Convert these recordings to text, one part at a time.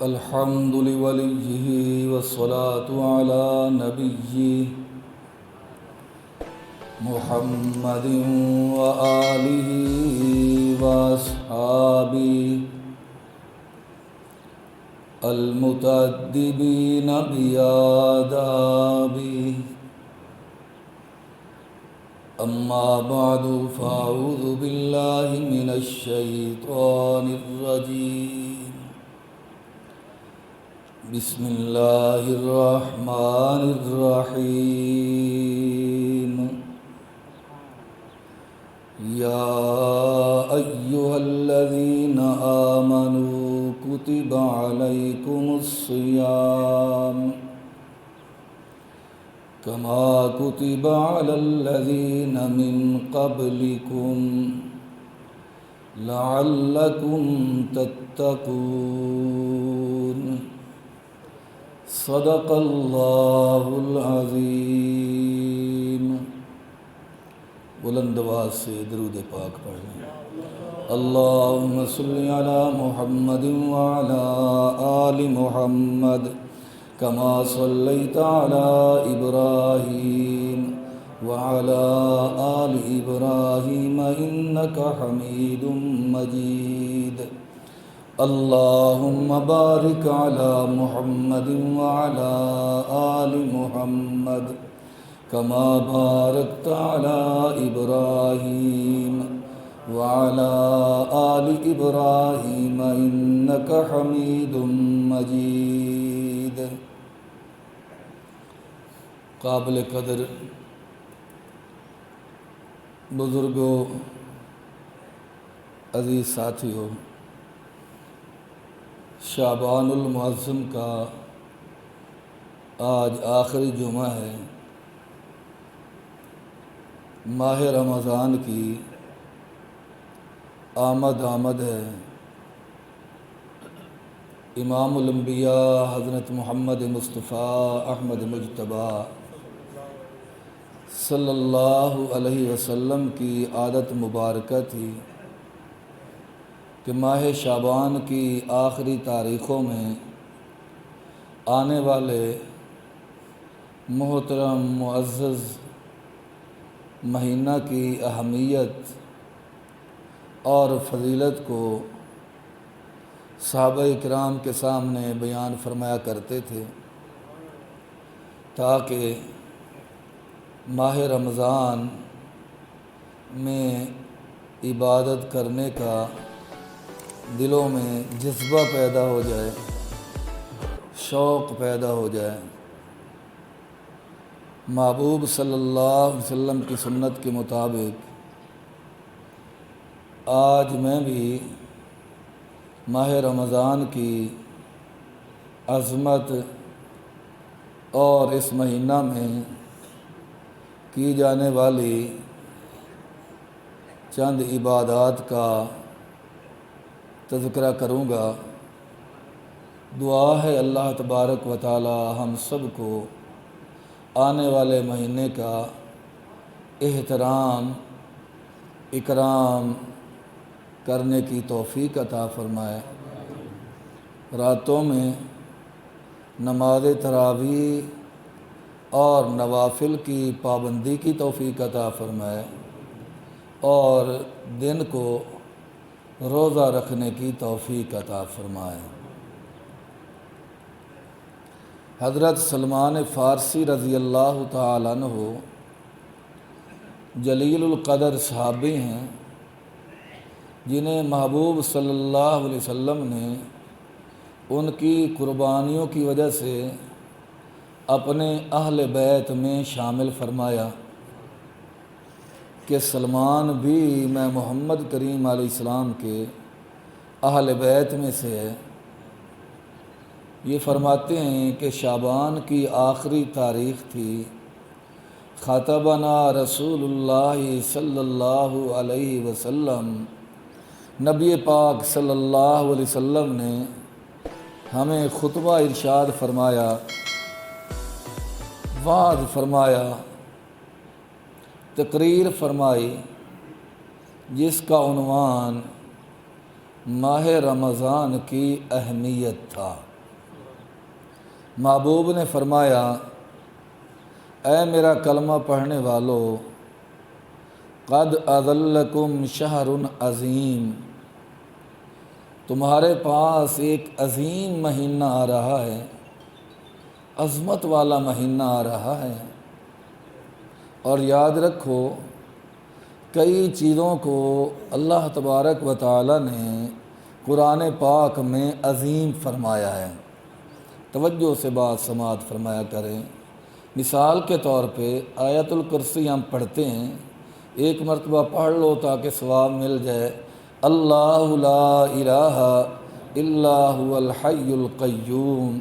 الحمد لوليه والصلاة على نبيه محمد وآله وأصحابه المتأدبين بآدابه. أما بعد فأعوذ بالله من الشيطان الرجيم. بسم الله الرحمن الرحيم. يا أيها الذين آمنوا كتب عليكم الصيام كما كتب على الذين من قبلكم لعلكم تتقون. صدق اللہ العظیم. بلند آواز سے درود پاک پڑھ لیں. اللہم صلی علی محمد وعلی آل محمد کما صلیت علی ابراہیم وعلی آل ابراہیم انک حمید مجید. اللہم بارک علی محمد وعلی آل محمد کما بارکت علی ابراہیم وعلی آل ابراہیم انک حمید مجید. قابل قدر بزرگوں، عزیز ساتھیوں، شعبان المعظم کا آج آخری جمعہ ہے. ماہ رمضان کی آمد ہے. امام الانبیاء حضرت محمد مصطفیٰ احمد مجتبیٰ صلی اللہ علیہ وسلم کی عادت مبارکہ تھی کہ ماہ شعبان کی آخری تاریخوں میں آنے والے محترم معزز مہینہ کی اہمیت اور فضیلت کو صحابہ اکرام کے سامنے بیان فرمایا کرتے تھے تاکہ ماہ رمضان میں عبادت کرنے کا دلوں میں جذبہ پیدا ہو جائے، شوق پیدا ہو جائے. محبوب صلی اللہ علیہ وسلم کی سنت کے مطابق آج میں بھی ماہ رمضان کی عظمت اور اس مہینہ میں کی جانے والی چند عبادات کا تذکرہ کروں گا. دعا ہے اللہ تبارک و تعالی ہم سب کو آنے والے مہینے کا احترام اکرام کرنے کی توفیق عطا فرمائے. راتوں میں نماز تراویح اور نوافل کی پابندی کی توفیق عطا فرمائے اور دن کو روزہ رکھنے کی توفیق عطا فرمائے. حضرت سلمان فارسی رضی اللہ تعالیٰ عنہ جلیل القدر صحابی ہیں جنہیں محبوب صلی اللہ علیہ وسلم نے ان کی قربانیوں کی وجہ سے اپنے اہل بیت میں شامل فرمایا کہ سلمان بھی میں محمد کریم علیہ السلام کے اہل بیت میں سے ہے. یہ فرماتے ہیں کہ شعبان کی آخری تاریخ تھی. خطبنا رسول اللہ صلی اللہ علیہ وسلم، نبی پاک صلی اللہ علیہ وسلم نے ہمیں خطبہ ارشاد فرمایا، وعظ فرمایا، تقریر فرمائی، جس کا عنوان ماہ رمضان کی اہمیت تھا۔ محبوب نے فرمایا، اے میرا کلمہ پڑھنے والو، قد اذلکم شہر عظیم، تمہارے پاس ایک عظیم مہینہ آ رہا ہے، عظمت والا مہینہ آ رہا ہے۔ اور یاد رکھو، کئی چیزوں کو اللہ تبارک و تعالی نے قرآن پاک میں عظیم فرمایا ہے۔ توجہ سے بات سماعت فرمایا کریں۔ مثال کے طور پہ آیت الکرسی ہم پڑھتے ہیں، ایک مرتبہ پڑھ لو تاکہ ثواب مل جائے۔ اللہ لا الہ الا هو الحی القیوم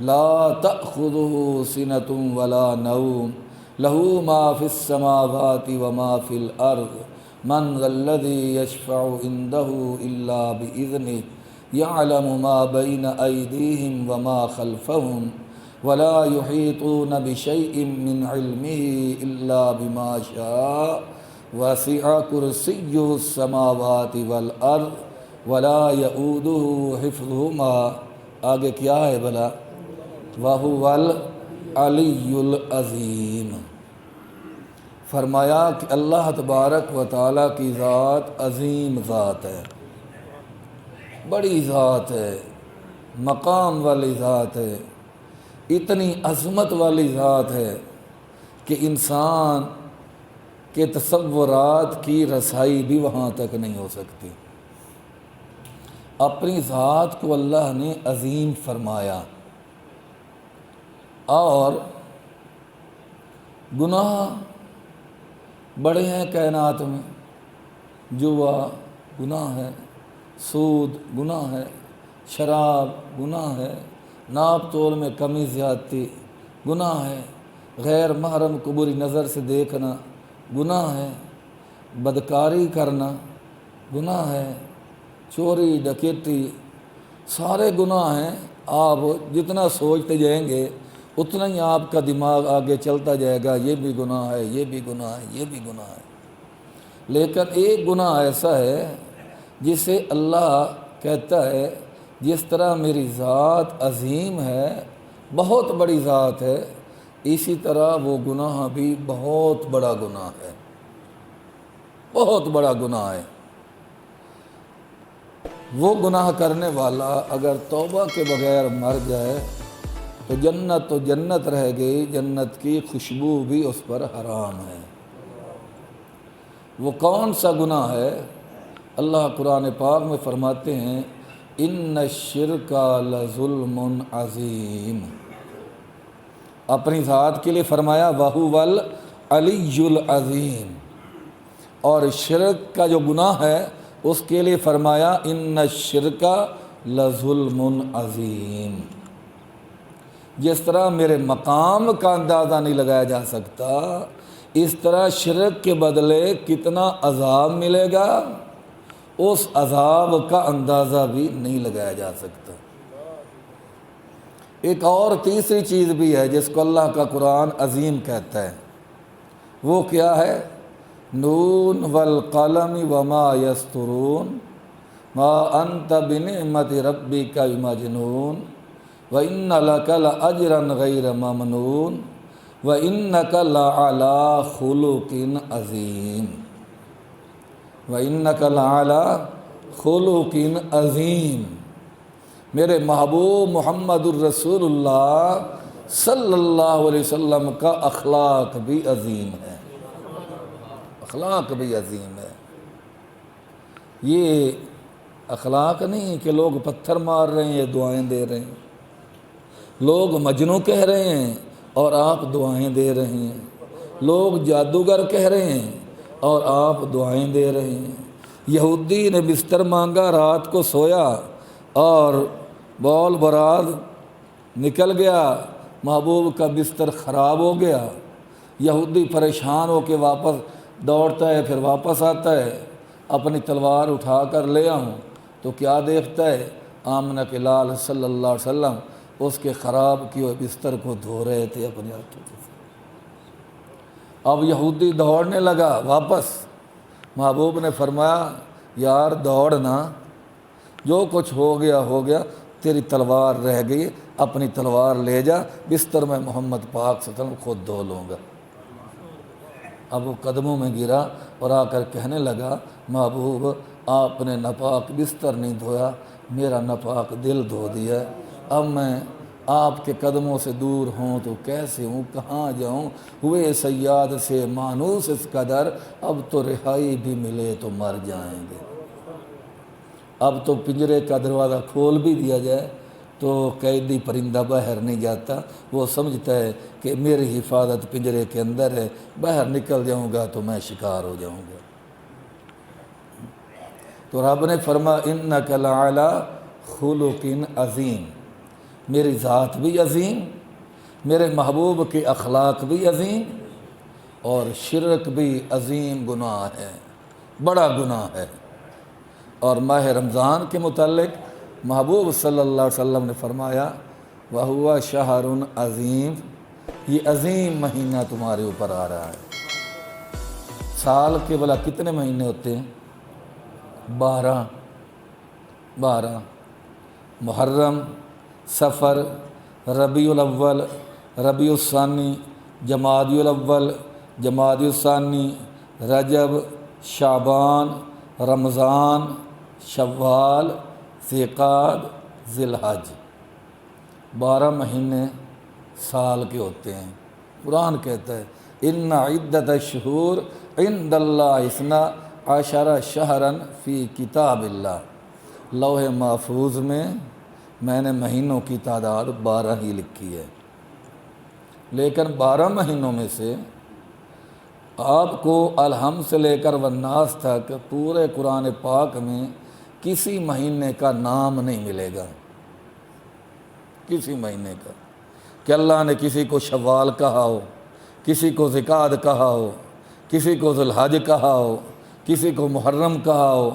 لا تأخذہ سنۃ ولا نوم لہ ما فی السماوات وما فی الارض من ذا الذی یشفع عندہ الا بإذنہ یعلم ما بین ایدیہم وما خلفہم ولا یحیطون بشیء من علمہ الا بما شاء وسع کرسیہ السماوات والارض ولا یؤودہ حفظہما۔ آگے کیا ہے بھلا؟ وَهُوَ العلی العظیم۔ فرمایا کہ اللہ تبارک و تعالیٰ کی ذات عظیم ذات ہے، بڑی ذات ہے، مقام والی ذات ہے، اتنی عظمت والی ذات ہے کہ انسان کے تصورات کی رسائی بھی وہاں تک نہیں ہو سکتی۔ اپنی ذات کو اللہ نے عظیم فرمایا، اور گناہ بڑے ہیں کائنات میں۔ جوا گناہ ہے، سود گناہ ہے، شراب گناہ ہے، ناپ تول میں کمی زیادتی گناہ ہے، غیر محرم کو بری نظر سے دیکھنا گناہ ہے، بدکاری کرنا گناہ ہے، چوری ڈکیتی سارے گناہ ہیں۔ آپ جتنا سوچتے جائیں گے اتنا ہی آپ کا دماغ آگے چلتا جائے گا، یہ بھی گناہ ہے، یہ بھی گناہ ہے، یہ بھی گناہ ہے۔ لیکن ایک گناہ ایسا ہے جسے اللہ کہتا ہے جس طرح میری ذات عظیم ہے، بہت بڑی ذات ہے، اسی طرح وہ گناہ بھی بہت بڑا گناہ ہے، بہت بڑا گناہ ہے۔ وہ گناہ کرنے والا اگر توبہ کے بغیر مر جائے تو جنت رہ گئی، جنت کی خوشبو بھی اس پر حرام ہے۔ وہ کون سا گناہ ہے؟ اللہ قرآن پاک میں فرماتے ہیں، ان الشرک لظلم عظیم۔ اپنی ذات کے لیے فرمایا وَهُوَ العلی العظیم، اور شرک کا جو گناہ ہے اس کے لیے فرمایا ان الشرک لظلم عظیم۔ جس طرح میرے مقام کا اندازہ نہیں لگایا جا سکتا، اس طرح شرک کے بدلے کتنا عذاب ملے گا اس عذاب کا اندازہ بھی نہیں لگایا جا سکتا۔ ایک اور تیسری چیز بھی ہے جس کو اللہ کا قرآن عظیم کہتا ہے، وہ کیا ہے؟ نون والقلم وما یسطرون ما انت بنعمت ربک بمجنون وَإِنَّ لَكَ لَأَجْرًا غَيْرَ مَمْنُونٍ وَإِنَّكَ لَعَلَىٰ خُلُقٍ عَظِيمٍ۔ وَإِنَّكَ لَعَلَىٰ خُلُقٍ عَظِيمٍ۔ میرے محبوب محمد الرسول اللہ صلی اللہ علیہ وسلم کا اخلاق بھی عظیم ہے، اخلاق بھی عظیم ہے۔ یہ اخلاق نہیں کہ لوگ پتھر مار رہے ہیں، یہ دعائیں دے رہے ہیں، لوگ مجنوں کہہ رہے ہیں اور آپ دعائیں دے رہے ہیں، لوگ جادوگر کہہ رہے ہیں اور آپ دعائیں دے رہے ہیں۔ یہودی نے بستر مانگا، رات کو سویا اور بول براد نکل گیا، محبوب کا بستر خراب ہو گیا۔ یہودی پریشان ہو کے واپس دوڑتا ہے، پھر واپس آتا ہے، اپنی تلوار اٹھا کر لے آؤں تو کیا دیکھتا ہے؟ آمنہ کے لال صلی اللہ علیہ وسلم اس کے خراب کیے بستر کو دھو رہے تھے اپنے ہاتھوں سے۔ اب یہودی دوڑنے لگا واپس، محبوب نے فرمایا یار دوڑنا، جو کچھ ہو گیا، تیری تلوار رہ گئی، اپنی تلوار لے جا، بستر میں محمد پاک صلی اللہ علیہ وسلم خود دھو لوں گا۔ اب وہ قدموں میں گرا اور آ کر کہنے لگا، محبوب آپ نے ناپاک بستر نہیں دھویا، میرا ناپاک دل دھو دیا، اب میں آپ کے قدموں سے دور ہوں تو کیسے ہوں، کہاں جاؤں، ہوئے صیاد سے مانوس اس قدر، اب تو رہائی بھی ملے تو مر جائیں گے۔ اب تو پنجرے کا دروازہ کھول بھی دیا جائے تو قیدی پرندہ باہر نہیں جاتا، وہ سمجھتا ہے کہ میری حفاظت پنجرے کے اندر ہے، باہر نکل جاؤں گا تو میں شکار ہو جاؤں گا۔ تو رب نے فرمایا انک لعلی خلق عظیم، میری ذات بھی عظیم، میرے محبوب کے اخلاق بھی عظیم، اور شرک بھی عظیم گناہ ہے، بڑا گناہ ہے۔ اور ماہ رمضان کے متعلق محبوب صلی اللہ علیہ وسلم نے فرمایا وَهُوَ شَهْرٌ عظیم، یہ عظیم مہینہ تمہارے اوپر آ رہا ہے۔ سال کے بلا کتنے مہینے ہوتے ہیں؟ 12 محرم، صفر، ربیع الاول، ربیع الثانی، جمادی الاول، جمادی الثانی، رجب، شعبان، رمضان، شوال، ذی-القعدہ، ذی الحج، 12 مہینے سال کے ہوتے ہیں۔ قرآن کہتا ہے ان عدت الشہور عند اللہ 12 شہرا فی کتاب اللہ، لوح محفوظ میں میں نے مہینوں کی تعداد 12 ہی لکھی ہے، لیکن 12 مہینوں میں سے آپ کو الحمد سے لے کر والناس تک پورے قرآن پاک میں کسی مہینے کا نام نہیں ملے گا، کسی مہینے کا، کہ اللہ نے کسی کو شوال کہا ہو، کسی کو ذی-القعدہ کہا ہو، کسی کو ذی الحج کہا ہو، کسی کو محرم کہا ہو،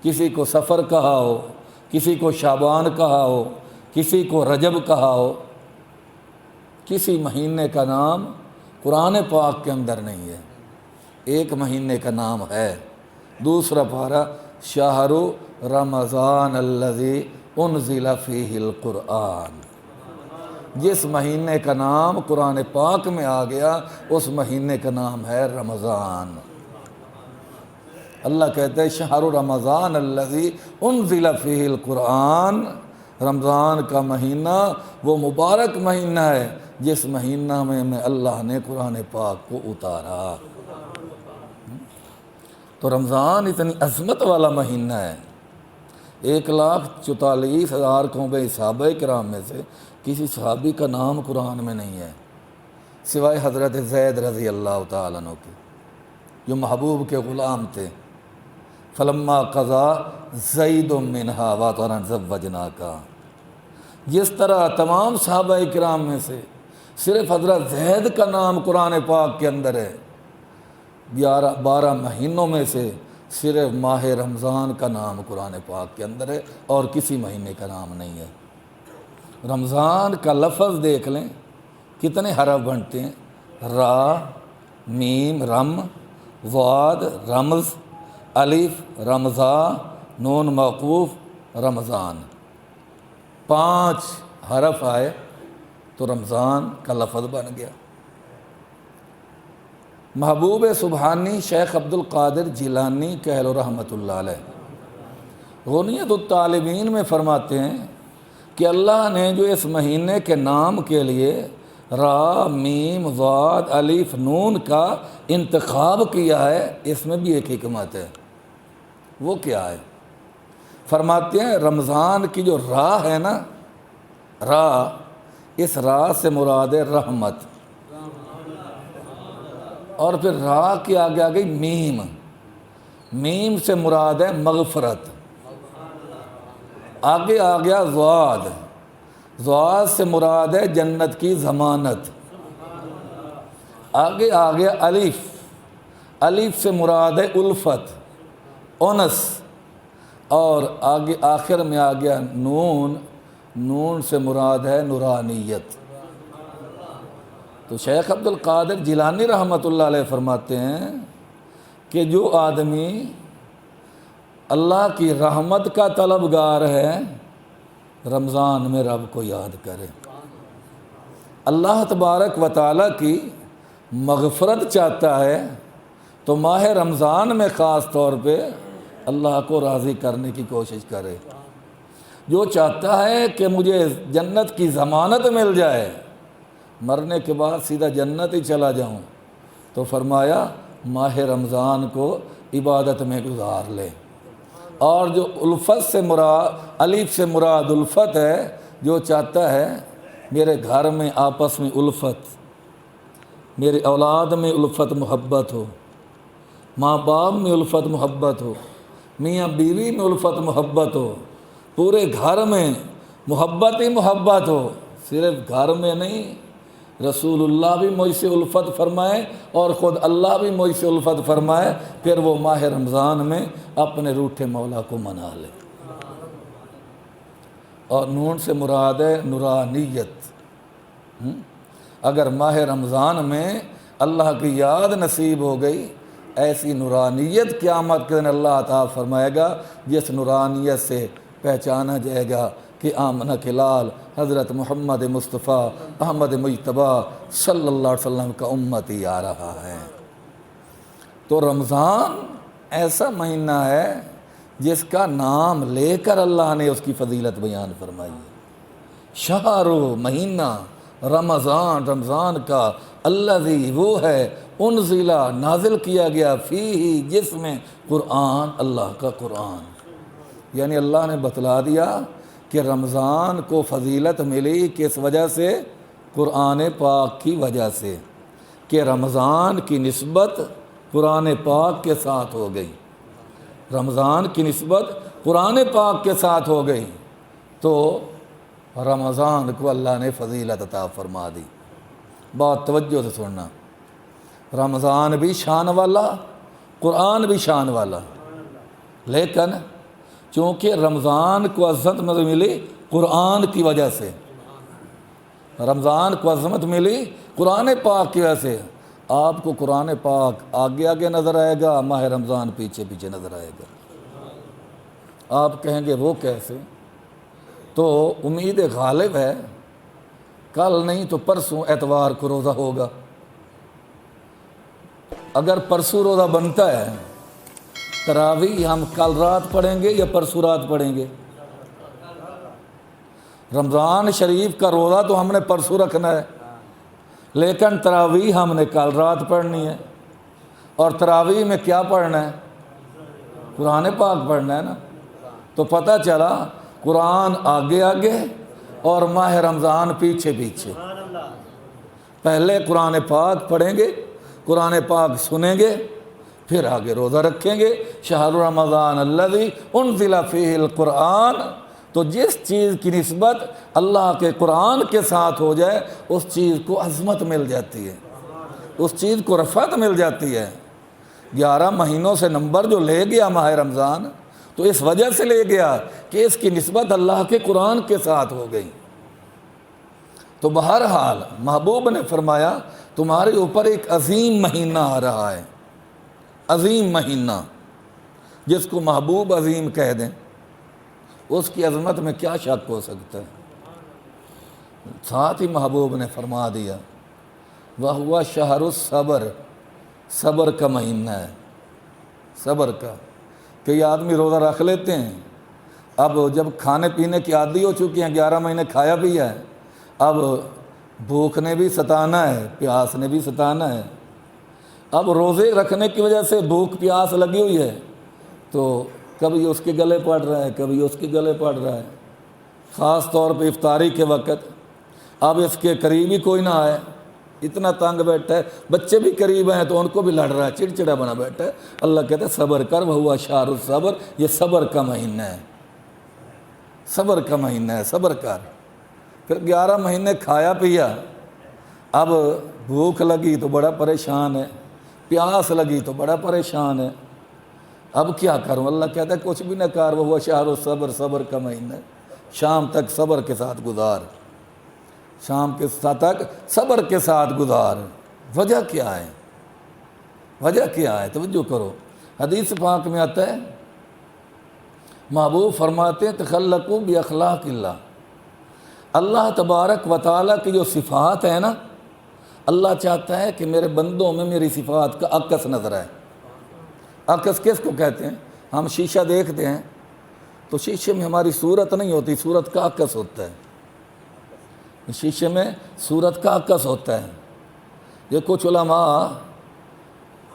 کسی کو صفر کہا ہو، کسی کو شعبان کہا ہو، کسی کو رجب کہا ہو، کسی مہینے کا نام قرآن پاک کے اندر نہیں ہے۔ ایک مہینے کا نام ہے، دوسرا پارہ شہر رمضان الذی انزل فیہ القرآن، جس مہینے کا نام قرآن پاک میں آ گیا اس مہینے کا نام ہے رمضان۔ اللہ کہتے ہیں شہر رمضان الذی انزل فیہ القرآن، رمضان کا مہینہ وہ مبارک مہینہ ہے جس مہینہ میں اللہ نے قرآن پاک کو اتارا۔ تو رمضان اتنی عظمت والا مہینہ ہے، 1,44,000 قوم صحابہ کرام میں سے کسی صحابی کا نام قرآن میں نہیں ہے سوائے حضرت زید رضی اللہ تعالیٰ عنہ کے، جو محبوب کے غلام تھے۔ فلما قضا زید منہا وطرا زوجناکا، جس طرح تمام صحابہ کرام میں سے صرف حضرت زید کا نام قرآن پاک کے اندر ہے، 12 مہینوں میں سے صرف ماہ رمضان کا نام قرآن پاک کے اندر ہے اور کسی مہینے کا نام نہیں ہے۔ رمضان کا لفظ دیکھ لیں کتنے حرف بنتے ہیں، را، میم، رم، ضاد، رمز، الف، رمضا، نون موقوف، رمضان، 5 حرف آئے تو رمضان کا لفظ بن گیا۔ محبوب سبحانی شیخ عبد القادر جیلانی کہلو رحمۃ اللہ علیہ غنیت الطالبین میں فرماتے ہیں کہ اللہ نے جو اس مہینے کے نام کے لیے را، میم، ضاد، الف، نون کا انتخاب کیا ہے، اس میں بھی ایک حکمت ہے۔ وہ کیا ہے؟ فرماتے ہیں رمضان کی جو را ہے نا، را، اس را سے مراد ہے رحمت، اور پھر را کے آگے آ گئی میم، میم سے مراد ہے مغفرت، آگے آ گیا ضاد، ضاد سے مراد ہے جنت کی ضمانت، آگے آ گیا الف، الف سے مراد ہے الفت، انس، اور آگے آخر میں آ گیا نون، نون سے مراد ہے نورانیت۔ تو شیخ عبد القادر جیلانی رحمۃ اللہ علیہ فرماتے ہیں کہ جو آدمی اللہ کی رحمت کا طلبگار ہے رمضان میں رب کو یاد کرے۔ اللہ تبارک و تعالیٰ کی مغفرت چاہتا ہے تو ماہ رمضان میں خاص طور پہ اللہ کو راضی کرنے کی کوشش کرے۔ جو چاہتا ہے کہ مجھے جنت کی ضمانت مل جائے، مرنے کے بعد سیدھا جنت ہی چلا جاؤں، تو فرمایا ماہ رمضان کو عبادت میں گزار لے۔ اور جو الفت سے مراد، الف سے مراد الفت ہے، جو چاہتا ہے میرے گھر میں آپس میں الفت، میرے اولاد میں الفت محبت ہو، ماں باپ میں الفت محبت ہو، میاں بیوی میں الفت محبت ہو، پورے گھر میں محبت ہی محبت ہو، صرف گھر میں نہیں، رسول اللہ بھی مجھ سے الفت فرمائے اور خود اللہ بھی مجھ سے الفت فرمائے، پھر وہ ماہ رمضان میں اپنے روٹھے مولا کو منا لے۔ اور نون سے مراد ہے نورانیت۔ اگر ماہ رمضان میں اللہ کی یاد نصیب ہو گئی، ایسی نورانیت قیامت کے دن اللہ عطا فرمائے گا جس نورانیت سے پہچانا جائے گا کہ آمنہ کے لال حضرت محمد مصطفیٰ احمد مجتبیٰ صلی اللہ علیہ وسلم کا امتی آ رہا ہے۔ تو رمضان ایسا مہینہ ہے جس کا نام لے کر اللہ نے اس کی فضیلت بیان فرمائی ہے۔ شہر مہینہ رمضان، رمضان کا الذی وہ ہے انزل نازل کیا گیا فیہ جس میں قرآن، اللہ کا قرآن، یعنی اللہ نے بتلا دیا کہ رمضان کو فضیلت ملی کس وجہ سے؟ قرآن پاک کی وجہ سے، کہ رمضان کی نسبت قرآن پاک کے ساتھ ہو گئی، رمضان کی نسبت قرآن پاک کے ساتھ ہو گئی، تو رمضان کو اللہ نے فضیلت عطا فرما دی۔ بات توجہ سے سننا، رمضان بھی شان والا، قرآن بھی شان والا، لیکن چونکہ رمضان کو عظمت ملی قرآن کی وجہ سے، رمضان کو عظمت ملی قرآن پاک کی وجہ سے، آپ کو قرآن پاک آگے آگے نظر آئے گا، ماہ رمضان پیچھے پیچھے نظر آئے گا۔ آپ کہیں گے وہ کیسے؟ تو امید غالب ہے کل نہیں تو پرسوں اتوار کو روزہ ہوگا۔ اگر پرسوں روزہ بنتا ہے، تراویح ہم کل رات پڑھیں گے یا پرسوں رات پڑھیں گے؟ رمضان شریف کا روزہ تو ہم نے پرسوں رکھنا ہے، لیکن تراویح ہم نے کل رات پڑھنی ہے، اور تراویح میں کیا پڑھنا ہے؟ قرآن پاک پڑھنا ہے نا۔ تو پتہ چلا قرآن آگے آگے اور ماہ رمضان پیچھے پیچھے۔ پہلے قرآن پاک پڑھیں گے، قرآن پاک سنیں گے، پھر آگے روزہ رکھیں گے۔ شہر رمضان الذی انزل فیہ القرآن، تو جس چیز کی نسبت اللہ کے قرآن کے ساتھ ہو جائے اس چیز کو عظمت مل جاتی ہے، اس چیز کو رفعت مل جاتی ہے۔ 11 مہینوں سے نمبر جو لے گیا ماہ رمضان، تو اس وجہ سے لے گیا کہ اس کی نسبت اللہ کے قرآن کے ساتھ ہو گئی۔ تو بہرحال محبوب نے فرمایا تمہارے اوپر ایک عظیم مہینہ آ رہا ہے، عظیم مہینہ، جس کو محبوب عظیم کہہ دیں، اس کی عظمت میں کیا شک ہو سکتا ہے؟ ساتھ ہی محبوب نے فرما دیا وَهُوَ شَهْرُ الصَّبْرِ، صبر کا مہینہ ہے، صبر کا۔ کئی آدمی روزہ رکھ لیتے ہیں، اب جب کھانے پینے کی عادی ہو چکی ہیں، 11 مہینے کھایا پیا ہے، اب بھوک نے بھی ستانا ہے، پیاس نے بھی ستانا ہے، اب روزے رکھنے کی وجہ سے بھوک پیاس لگی ہوئی ہے، تو کبھی اس کے گلے پڑ رہا ہے، کبھی اس کے گلے پڑ رہا ہے، خاص طور پہ افطاری کے وقت۔ اب اس کے قریب ہی کوئی نہ آئے، اتنا تنگ بیٹھا ہے، بچے بھی قریب ہیں تو ان کو بھی لڑ رہا ہے، چڑچڑا بنا بیٹھا ہے۔ اللہ کہتا ہے صبر کر، وَهُوَ شَهْرُ الصَّبْرِ، یہ صبر کا مہینہ ہے، صبر کا مہینہ ہے، صبر کر۔ پھر 11 مہینے کھایا پیا، اب بھوک لگی تو بڑا پریشان ہے، پیاس لگی تو بڑا پریشان ہے، اب کیا کروں؟ اللہ کہتا ہے کچھ بھی نہ کر، وَهُوَ شَهْرُ الصَّبْرِ، صبر کا مہینہ ہے، شام تک صبر کے ساتھ گزار، شام کے ساتھ تک صبر کے ساتھ گزار۔ وجہ کیا ہے؟ وجہ کیا ہے؟ توجہ کرو، حدیث پاک میں آتا ہے محبوب فرماتے ہیں تخلقوا باخلاق اللہ، اللہ تبارک و تعالیٰ کی جو صفات ہیں نا، اللہ چاہتا ہے کہ میرے بندوں میں میری صفات کا عکس نظر آئے۔ عکس کس کو کہتے ہیں؟ ہم شیشہ دیکھتے ہیں تو شیشے میں ہماری صورت نہیں ہوتی، صورت کا عکس ہوتا ہے، شیشے میں صورت کا عکس ہوتا ہے۔ یہ کچھ علماء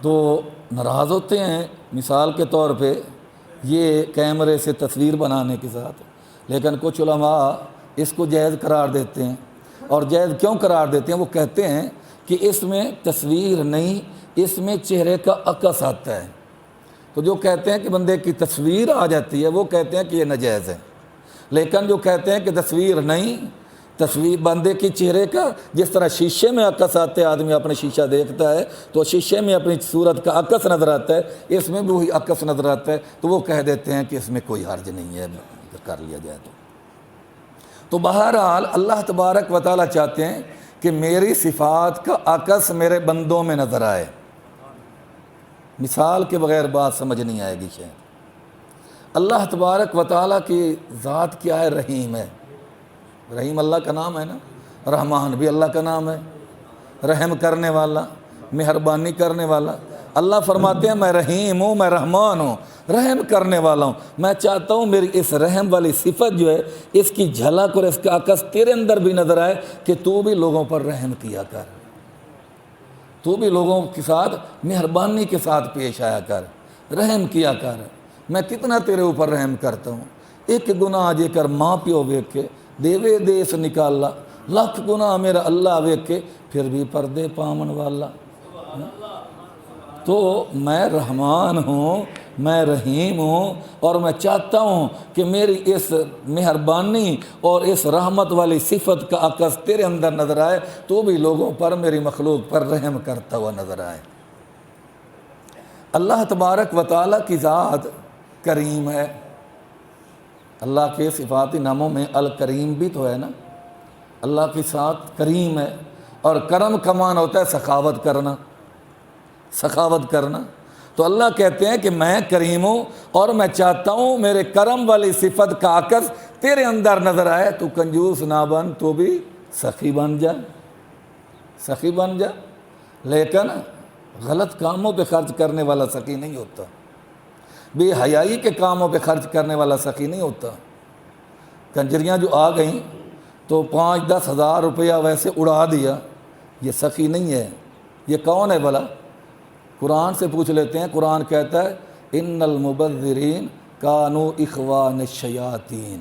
تو ناراض ہوتے ہیں مثال کے طور پہ یہ کیمرے سے تصویر بنانے کے ساتھ، لیکن کچھ علماء اس کو جائز قرار دیتے ہیں۔ اور جائز کیوں قرار دیتے ہیں؟ وہ کہتے ہیں کہ اس میں تصویر نہیں، اس میں چہرے کا عکس آتا ہے۔ تو جو کہتے ہیں کہ بندے کی تصویر آ جاتی ہے وہ کہتے ہیں کہ یہ ناجائز ہے، لیکن جو کہتے ہیں کہ تصویر نہیں، تصویر بندے کی چہرے کا جس طرح شیشے میں عکس آتے، آدمی اپنے شیشہ دیکھتا ہے تو شیشے میں اپنی صورت کا عکس نظر آتا ہے، اس میں بھی وہی عکس نظر آتا ہے، تو وہ کہہ دیتے ہیں کہ اس میں کوئی حرج نہیں ہے کر لیا جائے تو بہرحال اللہ تبارک و تعالیٰ چاہتے ہیں کہ میری صفات کا عکس میرے بندوں میں نظر آئے۔ مثال کے بغیر بات سمجھ نہیں آئے گی شاید۔ اللہ تبارک و تعالیٰ کی ذات کیا ہے؟ رحیم ہے۔ رحیم اللہ کا نام ہے نا، رحمان بھی اللہ کا نام ہے، رحم کرنے والا، مہربانی کرنے والا۔ اللہ فرماتے ہیں میں رحیم ہوں، میں رحمان ہوں، رحم کرنے والا ہوں۔ میں چاہتا ہوں میری اس رحم والی صفت جو ہے اس کی جھلک اور اس کا عکس تیرے اندر بھی نظر آئے کہ تو بھی لوگوں پر رحم کیا کر، تو بھی لوگوں کے ساتھ مہربانی کے ساتھ پیش آیا کر، رحم کیا کر۔ میں کتنا تیرے اوپر رحم کرتا ہوں، ایک گناہ جے کر ماں پیو ویکھ کے دیوے دیس نکالا، لکھ گناہ میرا اللہ ویکھ کے پھر بھی پردے پامن والا۔ تو میں رحمان ہوں، میں رحیم ہوں، اور میں چاہتا ہوں کہ میری اس مہربانی اور اس رحمت والی صفت کا عکس تیرے اندر نظر آئے، تو بھی لوگوں پر، میری مخلوق پر رحم کرتا ہوا نظر آئے۔ اللہ تبارک و تعالیٰ کی ذات کریم ہے۔ اللہ کے صفاتی ناموں میں الکریم بھی تو ہے نا، اللہ کی ذات کریم ہے، اور کرم کا معنی ہوتا ہے سخاوت کرنا، سخاوت کرنا۔ تو اللہ کہتے ہیں کہ میں کریم ہوں اور میں چاہتا ہوں میرے کرم والی صفت کا عکس تیرے اندر نظر آئے، تو کنجوس نہ بن، تو بھی سخی بن جا، سخی بن جا۔ لیکن غلط کاموں پہ خرچ کرنے والا سخی نہیں ہوتا، بے حیائی کے کاموں پہ خرچ کرنے والا سخی نہیں ہوتا۔ کنجریاں جو آ گئیں تو 5-10 ہزار روپیہ ویسے اڑا دیا، یہ سخی نہیں ہے۔ یہ کون ہے بھلا؟ قرآن سے پوچھ لیتے ہیں۔ قرآن کہتا ہے ان المبذرین کانوا اخوان الشیاطین۔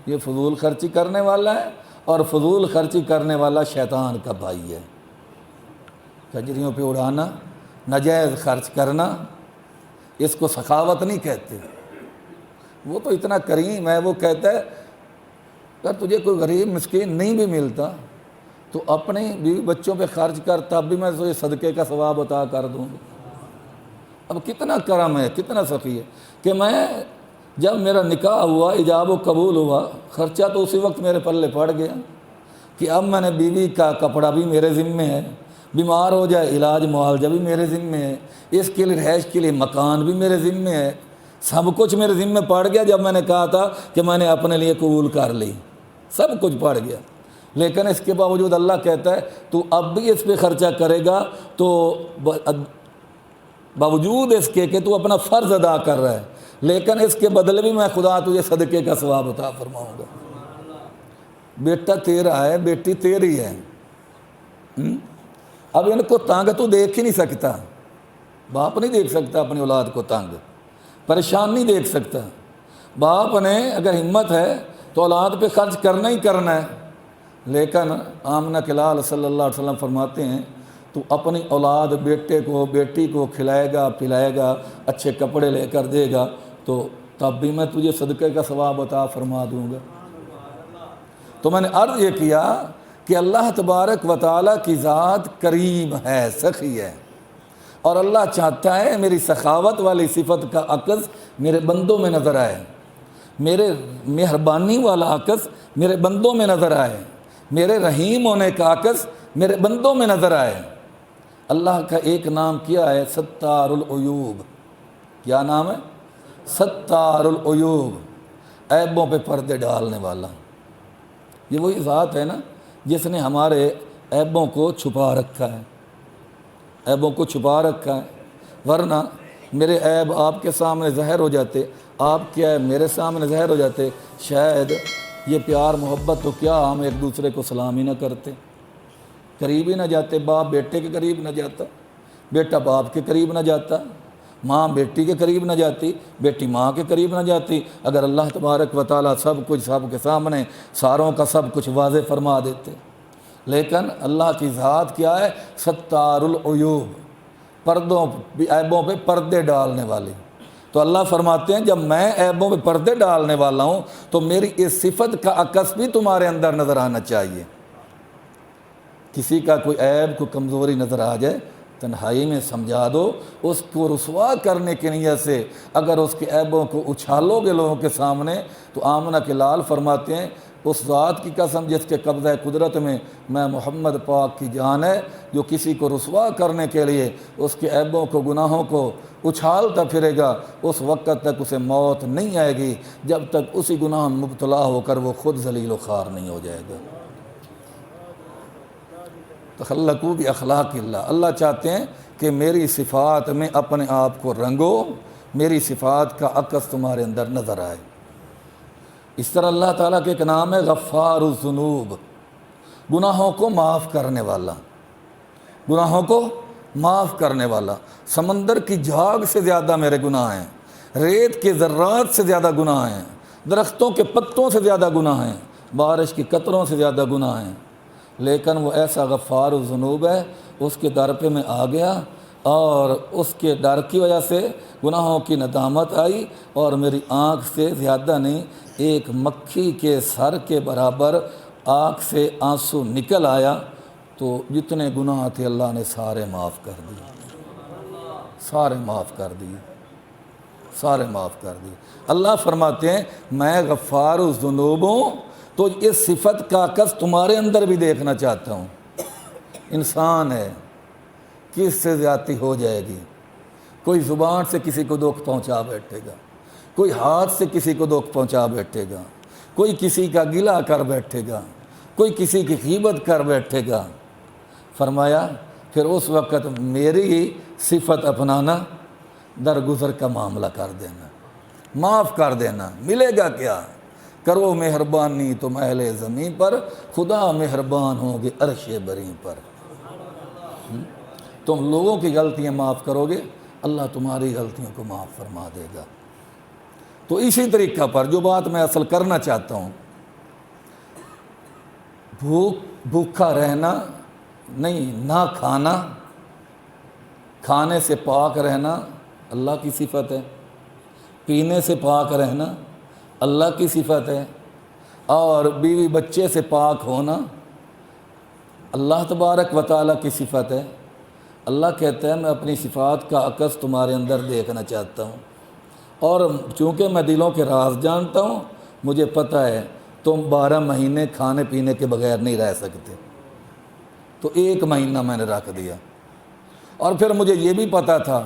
یہ فضول خرچی کرنے والا ہے، اور فضول خرچی کرنے والا شیطان کا بھائی ہے۔ کنجریوں پہ اڑانا، ناجائز خرچ کرنا، اس کو سخاوت نہیں کہتے۔ وہ تو اتنا کریم ہے، وہ کہتا ہے اگر تجھے کوئی غریب مسکین نہیں بھی ملتا تو اپنے بیوی بچوں پہ خرچ کر، تب بھی میں تجھے صدقے کا ثواب عطا کر دوں گا۔ اب کتنا کرم ہے، کتنا سخی ہے کہ میں جب میرا نکاح ہوا، ایجاب و قبول ہوا، خرچہ تو اسی وقت میرے پلے پڑ گیا کہ اب میں نے بیوی کا کپڑا بھی میرے ذمے ہے، بیمار ہو جائے علاج معالجہ بھی میرے ذمے ہے، اس کے لیے رہائش کے لیے مکان بھی میرے ذمے ہے، سب کچھ میرے ذمے پڑ گیا۔ جب میں نے کہا تھا کہ میں نے اپنے لیے قبول کر لی، سب کچھ پڑ گیا، لیکن اس کے باوجود اللہ کہتا ہے تو اب بھی اس پہ خرچہ کرے گا تو باوجود اس کے کہ تو اپنا فرض ادا کر رہا ہے، لیکن اس کے بدلے بھی میں خدا تجھے صدقے کا ثواب عطا فرماؤں گا۔ بیٹا تیرا ہے، بیٹی تیری ہے، اب ان کو تنگ تو دیکھ ہی نہیں سکتا، باپ نہیں دیکھ سکتا اپنی اولاد کو تنگ، پریشان نہیں دیکھ سکتا۔ باپ نے اگر ہمت ہے تو اولاد پہ خرچ کرنا ہی کرنا ہے، لیکن آمنہ کے لال صلی اللہ علیہ وسلم فرماتے ہیں تو اپنی اولاد بیٹے کو بیٹی کو کھلائے گا پلائے گا، اچھے کپڑے لے کر دے گا، تو تب بھی میں تجھے صدقے کا ثواب عطا فرما دوں گا۔ تو میں نے عرض یہ کیا کہ اللہ تبارک و تعالیٰ کی ذات کریم ہے، سخی ہے، اور اللہ چاہتا ہے میری سخاوت والی صفت کا عکس میرے بندوں میں نظر آئے، میرے مہربانی والا عکس میرے بندوں میں نظر آئے، میرے رحیم ہونے کا عکس میرے بندوں میں نظر آئے۔ اللہ کا ایک نام کیا ہے ستار العیوب۔ کیا نام ہے؟ ستار العیوب، عیبوں پہ پردے ڈالنے والا۔ یہ وہی ذات ہے نا جس نے ہمارے عیبوں کو چھپا رکھا ہے، عیبوں کو چھپا رکھا ہے، ورنہ میرے عیب آپ کے سامنے ظاہر ہو جاتے، آپ کے عیب میرے سامنے ظاہر ہو جاتے، شاید یہ پیار محبت تو کیا ہم ایک دوسرے کو سلام ہی نہ کرتے، قریب ہی نہ جاتے، باپ بیٹے کے قریب نہ جاتا، بیٹا باپ کے قریب نہ جاتا، ماں بیٹی کے قریب نہ جاتی، بیٹی ماں کے قریب نہ جاتی، اگر اللہ تبارک و تعالیٰ سب کچھ سب کے سامنے ساروں کا سب کچھ واضح فرما دیتے۔ لیکن اللہ کی ذات کیا ہے؟ ستار العیوب، پردوں عیبوں پہ پردے ڈالنے والی۔ تو اللہ فرماتے ہیں جب میں عیبوں پہ پردے ڈالنے والا ہوں تو میری اس صفت کا عکس بھی تمہارے اندر نظر آنا چاہیے۔ کسی کا کوئی عیب کوئی کمزوری نظر آ جائے، تنہائی میں سمجھا دو، اس کو رسوا کرنے کی نیت سے اگر اس کے عیبوں کو اچھالو گے لوگوں کے سامنے تو آمنہ کے لال فرماتے ہیں اس ذات کی قسم جس کے قبضہ قدرت میں محمد پاک کی جان ہے، جو کسی کو رسوا کرنے کے لیے اس کے عیبوں کو گناہوں کو اچھالتا پھرے گا، اس وقت تک اسے موت نہیں آئے گی جب تک اسی گناہ میں مبتلا ہو کر وہ خود ذلیل و خوار نہیں ہو جائے گا۔ تخلقوا باخلاق اللہ، اللہ چاہتے ہیں کہ میری صفات میں اپنے آپ کو رنگو، میری صفات کا عکس تمہارے اندر نظر آئے۔ اس طرح اللہ تعالیٰ کے ایک نام ہے غفار الذنوب، گناہوں کو معاف کرنے والا، گناہوں کو معاف کرنے والا۔ سمندر کی جھاگ سے زیادہ میرے گناہ ہیں، ریت کے ذرات سے زیادہ گناہ ہیں، درختوں کے پتوں سے زیادہ گناہ ہیں، بارش کی قطروں سے زیادہ گناہ ہیں، لیکن وہ ایسا غفار الذنوب ہے، اس کے در پہ میں آ گیا اور اس کے ڈر کی وجہ سے گناہوں کی ندامت آئی اور میری آنکھ سے زیادہ نہیں، ایک مکھی کے سر کے برابر آنکھ سے آنسو نکل آیا تو جتنے گناہ تھے اللہ نے سارے معاف کر دیے، سارے معاف کر دیے، سارے معاف کر دیے۔ اللہ فرماتے ہیں میں غفار الذنوب ہوں، تو اس صفت کا عکس تمہارے اندر بھی دیکھنا چاہتا ہوں۔ انسان ہے، کس سے زیادتی ہو جائے گی، کوئی زبان سے کسی کو دکھ پہنچا بیٹھے گا، کوئی ہاتھ سے کسی کو دکھ پہنچا بیٹھے گا، کوئی کسی کا گلہ کر بیٹھے گا، کوئی کسی کی غیبت کر بیٹھے گا۔ فرمایا پھر اس وقت میری صفت اپنانا، درگزر کا معاملہ کر دینا، معاف کر دینا، ملے گا کیا؟ کرو مہربانی تم اہل زمین پر، خدا مہربان ہوں گے عرش بری پر۔ تم لوگوں کی غلطیاں معاف کرو گے، اللہ تمہاری غلطیوں کو معاف فرما دے گا۔ تو اسی طریقہ پر جو بات میں اصل کرنا چاہتا ہوں، بھوکا رہنا نہیں، نہ کھانا، کھانے سے پاک رہنا اللہ کی صفت ہے، پینے سے پاک رہنا اللہ کی صفت ہے، اور بیوی بچے سے پاک ہونا اللہ تبارک و تعالیٰ کی صفت ہے۔ اللہ کہتا ہے میں اپنی صفات کا عکس تمہارے اندر دیکھنا چاہتا ہوں، اور چونکہ میں دلوں کے راز جانتا ہوں، مجھے پتہ ہے تم 12 مہینے کھانے پینے کے بغیر نہیں رہ سکتے، تو 1 مہینہ میں نے رکھ دیا، اور پھر مجھے یہ بھی پتہ تھا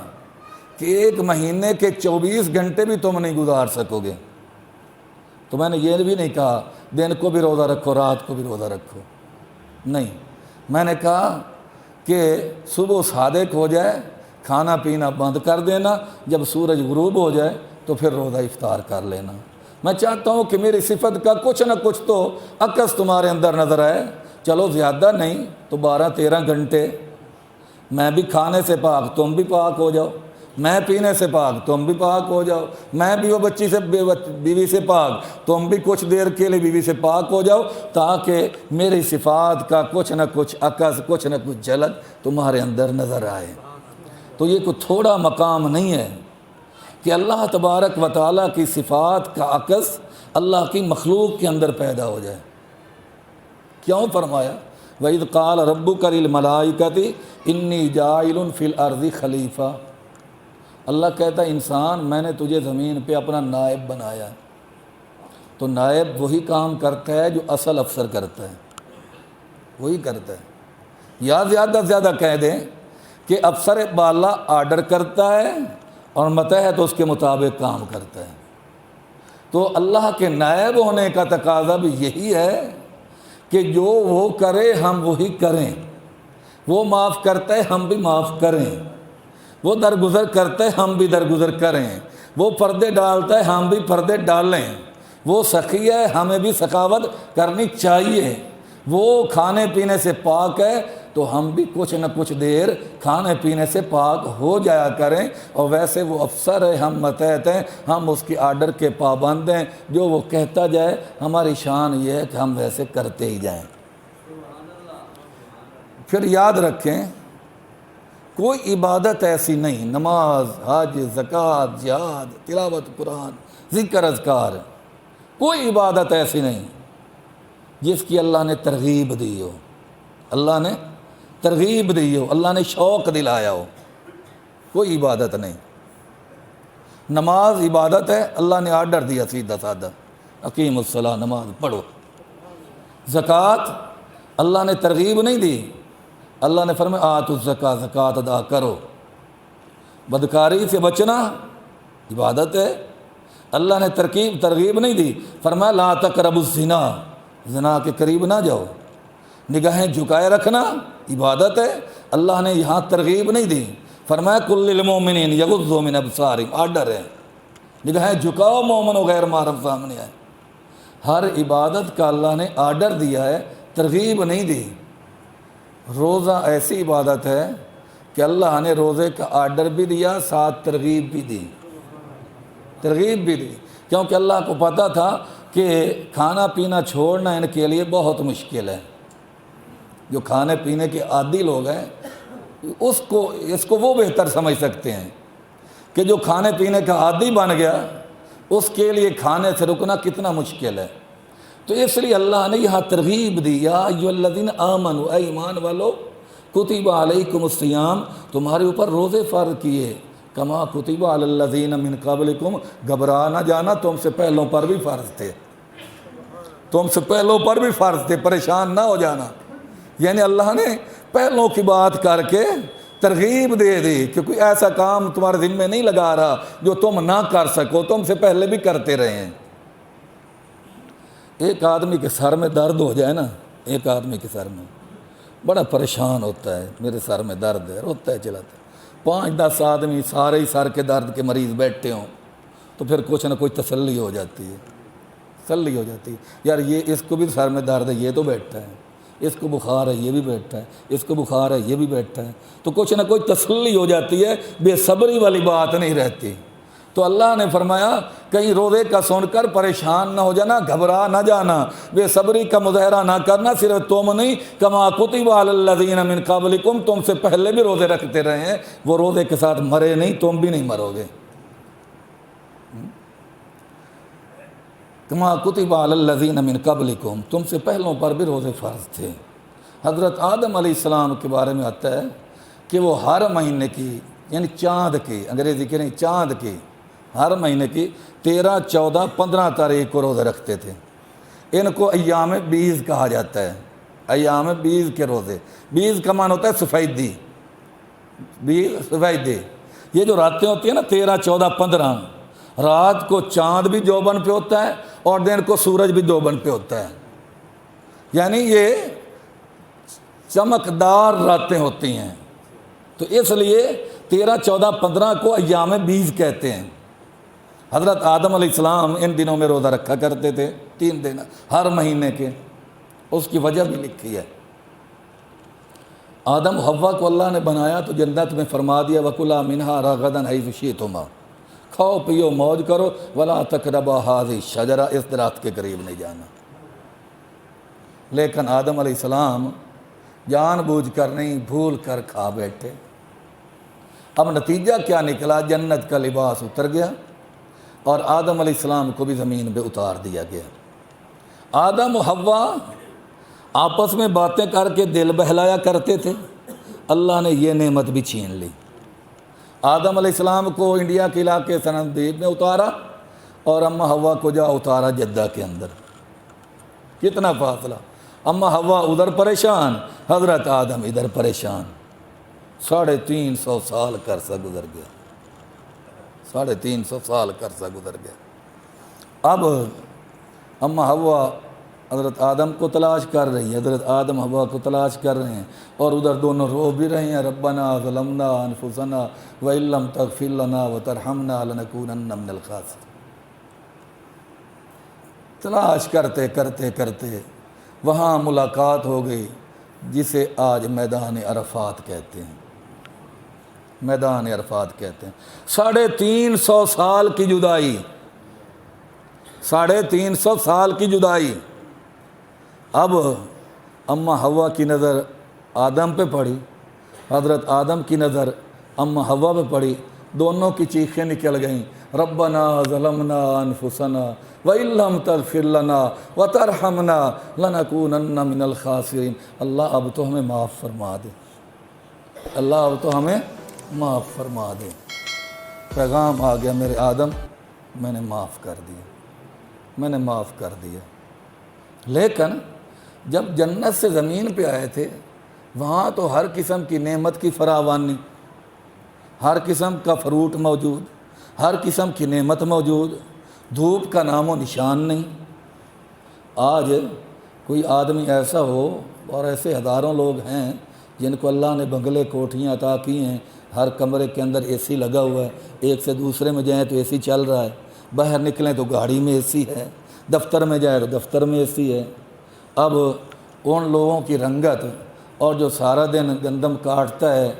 کہ 1 مہینے کے 24 گھنٹے بھی تم نہیں گزار سکو گے، تو میں نے یہ بھی نہیں کہا دن کو بھی روزہ رکھو رات کو بھی روزہ رکھو، نہیں، میں نے کہا کہ صبح صادق ہو جائے کھانا پینا بند کر دینا، جب سورج غروب ہو جائے تو پھر روزہ افطار کر لینا۔ میں چاہتا ہوں کہ میری صفت کا کچھ نہ کچھ تو عکس تمہارے اندر نظر آئے، چلو زیادہ نہیں تو 12-13 گھنٹے، میں بھی کھانے سے پاک تم بھی پاک ہو جاؤ، میں پینے سے پاک تم بھی پاک ہو جاؤ، میں بیوی سے پاک تم بھی کچھ دیر کے لیے بیوی سے پاک ہو جاؤ، تاکہ میری صفات کا کچھ نہ کچھ عکس، کچھ نہ کچھ جھلک تمہارے اندر نظر آئے۔ تو یہ کوئی تھوڑا مقام نہیں ہے کہ اللہ تبارک و تعالیٰ کی صفات کا عکس اللہ کی مخلوق کے اندر پیدا ہو جائے۔ کیوں فرمایا وَإِذْ قَالَ رَبُّكَ لِلْمَلَائِكَةِ إِنِّي جَاعِلٌ فِي الْأَرْضِ خلیفہ، اللہ کہتا ہے انسان میں نے تجھے زمین پہ اپنا نائب بنایا، تو نائب وہی کام کرتا ہے جو اصل افسر کرتا ہے، وہی کرتا ہے، یا زیادہ سے زیادہ کہہ دیں کہ افسر بالا آرڈر کرتا ہے اور متحد اس کے مطابق کام کرتا ہے۔ تو اللہ کے نائب ہونے کا تقاضا بھی یہی ہے کہ جو وہ کرے ہم وہی کریں، وہ معاف کرتا ہے ہم بھی معاف کریں، وہ درگزر کرتا ہے ہم بھی درگزر کریں، وہ پردے ڈالتا ہے ہم بھی پردے ڈالیں، وہ سخی ہے ہمیں بھی سخاوت کرنی چاہیے، وہ کھانے پینے سے پاک ہے تو ہم بھی کچھ نہ کچھ دیر کھانے پینے سے پاک ہو جایا کریں، اور ویسے وہ افسر ہے ہم متحد ہیں، ہم اس کی آرڈر کے پابند ہیں، جو وہ کہتا جائے حماری شان یہ ہے کہ ہم ویسے کرتے ہی جائیں۔ پھر یاد رکھیں کوئی عبادت ایسی نہیں، نماز، حج، زکوٰۃ، جہاد، تلاوت قرآن، ذکر اذکار، کوئی عبادت ایسی نہیں جس کی اللہ نے ترغیب دی ہو، اللہ نے ترغیب دی ہو، اللہ نے شوق دلایا ہو، کوئی عبادت نہیں۔ نماز عبادت ہے، اللہ نے آرڈر دیا سیدھا سادہ، اقیم الصلاۃ، نماز پڑھو۔ زکوٰۃ اللہ نے ترغیب نہیں دی، اللہ نے فرمایا آتوا الزکاۃ، زکوٰۃ ادا کرو۔ بدکاری سے بچنا عبادت ہے، اللہ نے ترغیب نہیں دی، فرمایا لا تقربوا الزنا، زنا کے قریب نہ جاؤ۔ نگاہیں جھکائے رکھنا عبادت ہے، اللہ نے یہاں ترغیب نہیں دی، فرمایا کل للمؤمنین یغضوا من ابصارہم، آرڈر ہے، نگاہیں جھکاؤ مومن و غیر محرم سامنے آئے۔ ہر عبادت کا اللہ نے آرڈر دیا ہے، ترغیب نہیں دی۔ روزہ ایسی عبادت ہے کہ اللہ نے روزے کا آرڈر بھی دیا، ساتھ ترغیب بھی دی، ترغیب بھی دی، کیونکہ اللہ کو پتہ تھا کہ کھانا پینا چھوڑنا ان کے لیے بہت مشکل ہے۔ جو کھانے پینے کے عادی لوگ ہیں اس کو وہ بہتر سمجھ سکتے ہیں کہ جو کھانے پینے کا عادی بن گیا اس کے لیے کھانے سے رکنا کتنا مشکل ہے۔ تو اس لیے اللہ نے یہاں ترغیب دی، یا ایھا الذین آمنوا، اے ایمان والو، کتب علیکم الصیام، تمہارے اوپر روزے فرض کیے، کما کتب علی الذین من قبلکم، گھبرا نہ جانا، تم سے پہلوں پر بھی فرض تھے، تم سے پہلوں پر بھی فرض تھے، پریشان نہ ہو جانا۔ یعنی اللہ نے پہلوں کی بات کر کے ترغیب دے دی کہ کوئی ایسا کام تمہارے ذمہ نہیں لگا رہا جو تم نہ کر سکو، تم سے پہلے بھی کرتے رہے ہیں۔ ایک آدمی کے سر میں درد ہو جائے نا، ایک آدمی کے سر میں بڑا پریشان ہوتا ہے، میرے سر میں درد ہے، روتا ہے چلاتا ہے، 5-10 آدمی سارے ہی سر کے درد کے مریض بیٹھے ہوں تو پھر کچھ نہ کچھ تسلی ہو جاتی ہے، تسلی ہو جاتی ہے، یار یہ اس کو بھی سر میں درد ہے، یہ تو بیٹھا ہے، اس کو بخار ہے یہ بھی بیٹھا ہے، اس کو بخار ہے یہ بھی بیٹھا ہے، تو کچھ نہ کچھ تسلی ہو جاتی ہے، بے صبری والی بات نہیں رہتی۔ تو اللہ نے فرمایا کہیں روزے کا سن کر پریشان نہ ہو جانا، گھبرا نہ جانا، بے صبری کا مظاہرہ نہ کرنا، صرف تم نہیں، کما کتب علی الذین من قبلکم، تم سے پہلے بھی روزے رکھتے رہے ہیں، وہ روزے کے ساتھ مرے نہیں، تم بھی نہیں مرو گے۔ کما کتب علی الذین من قبلکم، تم سے پہلوں پر بھی روزے فرض تھے۔ حضرت آدم علیہ السلام کے بارے میں آتا ہے کہ وہ ہر مہینے کی، یعنی چاند کی، انگریزی کے نہیں، چاند کی، ہر مہینے کی 13، 14، 15 تاریخ کو روزے رکھتے تھے۔ ان کو ایام بیز کہا جاتا ہے، ایام بیز کے روزے، بیز کا معنی ہوتا ہے سفیدی، بیز سفیدی، یہ جو راتیں ہوتی ہیں نا 13، 14، 15، رات کو چاند بھی جوبن پہ ہوتا ہے اور دن کو سورج بھی جوبن پہ ہوتا ہے، یعنی یہ چمکدار راتیں ہوتی ہیں، تو اس لیے 13، 14، 15 کو ایام بیز کہتے ہیں۔ حضرت آدم علیہ السلام ان دنوں میں روزہ رکھا کرتے تھے، 3 دن ہر مہینے کے، اس کی وجہ بھی لکھی ہے۔ آدم حوا کو اللہ نے بنایا تو جنت میں فرما دیا وَكُلَا مِنْهَا رَغَدًا حَيْثُ شِئْتُمَا، کھاؤ پیو موج کرو، وَلَا تَقْرَبَا هَٰذِهِ الشَّجَرَةَ، اس درخت کے قریب نہیں جانا۔ لیکن آدم علیہ السلام جان بوجھ کر نہیں، بھول کر کھا بیٹھے۔ اب نتیجہ کیا نکلا؟ جنت کا لباس اتر گیا اور آدم علیہ السلام کو بھی زمین پہ اتار دیا گیا۔ آدم و حوا آپس میں باتیں کر کے دل بہلایا کرتے تھے، اللہ نے یہ نعمت بھی چھین لی۔ آدم علیہ السلام کو انڈیا کے علاقے سندیب میں اتارا اور اماں حوا کو جا اتارا جدہ کے اندر، کتنا فاصلہ، اماں حوا ادھر پریشان، حضرت آدم ادھر پریشان، 350 سال کا عرصہ گزر گیا۔ 350 سال کا عرصہ گزر گیا۔ اب اماں حوا حضرت آدم کو تلاش کر رہی ہے، حضرت آدم حوا کو تلاش کر رہے ہیں، اور ادھر دونوں رو بھی رہے ہیں، ربنا ظلمنا انفسنا وان لم تغفر لنا وترحمنا لنکونن من الخاسرین۔ تلاش کرتے کرتے کرتے وہاں ملاقات ہو گئی، جسے آج میدان عرفات کہتے ہیں، میدان عرفات کہتے ہیں۔ 350 سال کی جدائی، 350 سال کی جدائی۔ اب اماں حوا کی نظر آدم پہ پڑی، حضرت آدم کی نظر اماں حوا پہ پڑی، دونوں کی چیخیں نکل گئیں، ربنا ظلمنا انفسنا وان لم تغفر لنا وترحمنا لنکونن من الخاسرین۔ اللہ اب تو ہمیں معاف فرما دے، اللہ اب تو ہمیں معاف فرما دے۔ پیغام آ گیا، میرے آدم میں نے معاف کر دیا، میں نے معاف کر دیا۔ لیکن جب جنت سے زمین پہ آئے تھے، وہاں تو ہر قسم کی نعمت کی فراوانی، ہر قسم کا فروٹ موجود، ہر قسم کی نعمت موجود، دھوپ کا نام و نشان نہیں۔ آج کوئی آدمی ایسا ہو، اور ایسے ہزاروں لوگ ہیں جن کو اللہ نے بنگلے کوٹھیاں عطا کی ہیں، ہر کمرے کے اندر اے سی لگا ہوا ہے، ایک سے دوسرے میں جائیں تو اے سی چل رہا ہے، باہر نکلیں تو گاڑی میں اے سی ہے، دفتر میں جائیں تو دفتر میں اے سی ہے۔ اب ان لوگوں کی رنگت، اور جو سارا دن گندم کاٹتا ہے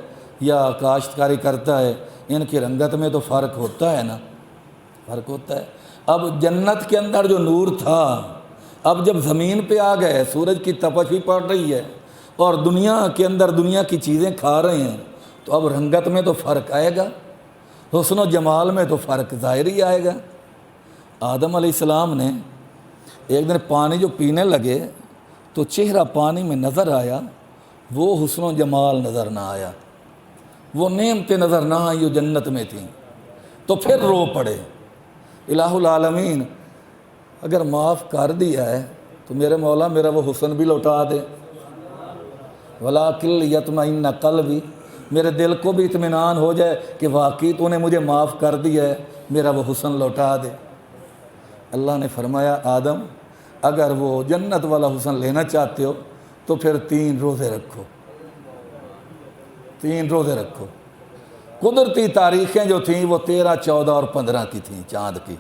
یا کاشتکاری کرتا ہے، ان کی رنگت میں تو فرق ہوتا ہے نا، فرق ہوتا ہے۔ اب جنت کے اندر جو نور تھا، اب جب زمین پہ آ گئے، سورج کی تپش بھی پڑ رہی ہے، اور دنیا کے اندر دنیا کی چیزیں کھا رہے ہیں، تو اب رنگت میں تو فرق آئے گا، حسن و جمال میں تو فرق ظاہر ہی آئے گا۔ آدم علیہ السلام نے ایک دن پانی جو پینے لگے تو چہرہ پانی میں نظر آیا، وہ حسن و جمال نظر نہ آیا، وہ نعمتیں نظر نہ آئی جو جنت میں تھیں، تو پھر رو پڑے۔ الہ العالمین اگر معاف کر دیا ہے تو میرے مولا میرا وہ حسن بھی لوٹا دے، وَلَٰكِن لِيَطْمَئِنَّ قَلْبِي، میرے دل کو بھی اطمینان ہو جائے کہ واقعی تو نے مجھے معاف کر دیا ہے، میرا وہ حسن لوٹا دے۔ اللہ نے فرمایا آدم اگر وہ جنت والا حسن لینا چاہتے ہو تو پھر 3 روزے رکھو، 3 روزے رکھو۔ قدرتی تاریخیں جو تھیں وہ 13، 14 اور 15 کی تھیں، چاند کی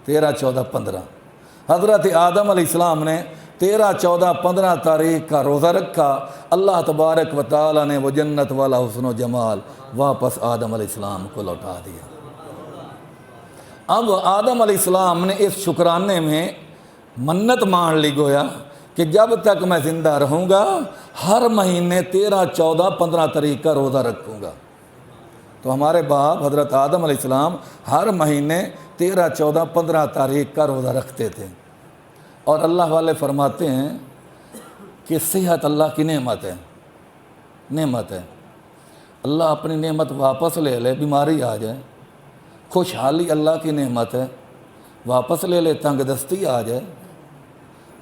13، 14، 15۔ حضرت آدم علیہ السلام نے 13، 14، 15 تاریخ کا روزہ رکھا، اللہ تبارک و تعالیٰ نے وہ جنت والا حسن و جمال واپس آدم علیہ السلام کو لوٹا دیا۔ اب آدم علیہ السلام نے اس شکرانے میں منت مان لی، گویا کہ جب تک میں زندہ رہوں گا ہر مہینے 13، 14، 15 تاریخ کا روزہ رکھوں گا۔ تو ہمارے باپ حضرت آدم علیہ السلام ہر مہینے 13، 14، 15 تاریخ کا روزہ رکھتے تھے، اور اللہ والے فرماتے ہیں کہ صحت اللہ کی نعمت ہے، نعمت ہے۔ اللہ اپنی نعمت واپس لے لے، بیماری آ جائے، خوشحالی اللہ کی نعمت ہے، واپس لے لے تنگ دستی آ جائے،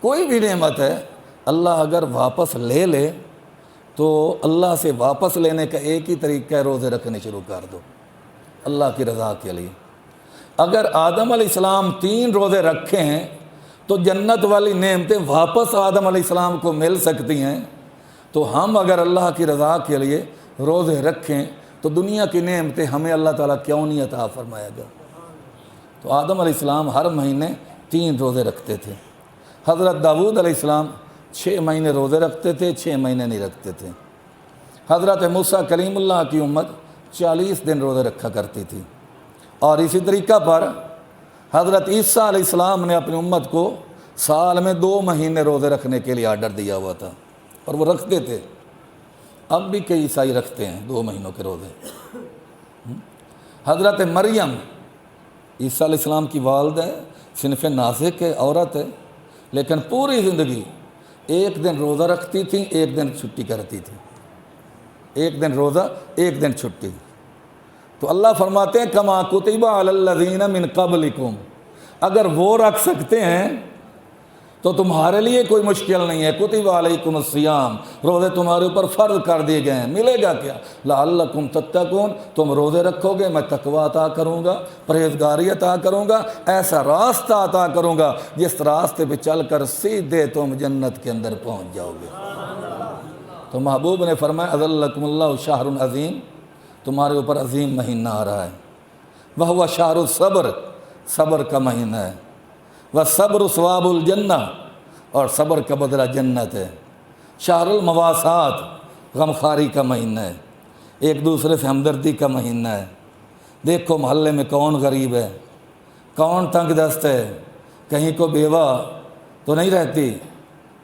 کوئی بھی نعمت ہے اللہ اگر واپس لے لے تو اللہ سے واپس لینے کا ایک ہی طریقہ ہے، روزے رکھنے شروع کر دو اللہ کی رضا کے لیے۔ اگر آدم علیہ السلام 3 روزے رکھے ہیں تو جنت والی نعمتیں واپس آدم علیہ السلام کو مل سکتی ہیں، تو ہم اگر اللہ کی رضا کے لیے روزے رکھیں تو دنیا کی نعمتیں ہمیں اللہ تعالیٰ کیوں نہیں عطا فرمائے گا۔ تو آدم علیہ السلام ہر مہینے 3 روزے رکھتے تھے۔ حضرت داؤد علیہ السلام 6 مہینے روزے رکھتے تھے، 6 مہینے نہیں رکھتے تھے۔ حضرت موسیٰ کلیم اللہ کی امت 40 دن روزے رکھا کرتی تھی، اور اسی طریقہ پر حضرت عیسیٰ علیہ السلام نے اپنی امت کو سال میں 2 مہینے روزے رکھنے کے لیے آرڈر دیا ہوا تھا، اور وہ رکھتے تھے۔ اب بھی کئی عیسائی رکھتے ہیں 2 مہینوں کے روزے۔ حضرت مریم عیسیٰ علیہ السلام کی والدہ ہے، صنف ناسک ہے، عورت ہے، لیکن پوری زندگی 1 دن روزہ رکھتی تھی، 1 دن چھٹی کرتی تھی، 1 دن روزہ 1 دن چھٹی۔ تو اللہ فرماتے ہیں کما کتب علی الذین من قبلکم، اگر وہ رکھ سکتے ہیں تو تمہارے لیے کوئی مشکل نہیں ہے، کتب علیکم الصیام، روزے تمہارے اوپر فرض کر دیے گئے ہیں، ملے گا کیا؟ لعلکم تتقون، تم روزے رکھو گے، میں تقویٰ عطا کروں گا، پرہیزگاری عطا کروں گا، ایسا راستہ عطا کروں گا جس راستے پہ چل کر سیدھے تم جنت کے اندر پہنچ جاؤ گے۔ تو محبوب نے فرمایا اذلکم اللہ شہر عظیم، تمہارے اوپر عظیم مہینہ آ رہا ہے، وہو شہر الصبر، صبر کا مہینہ ہے، والصبر ثواب الجنہ، اور صبر کا بدلہ جنت ہے، شہر المواسات، غمخواری کا مہینہ ہے، ایک دوسرے سے ہمدردی کا مہینہ ہے۔ دیکھو محلے میں کون غریب ہے، کون تنگ دست ہے، کہیں کو بیوہ تو نہیں رہتی،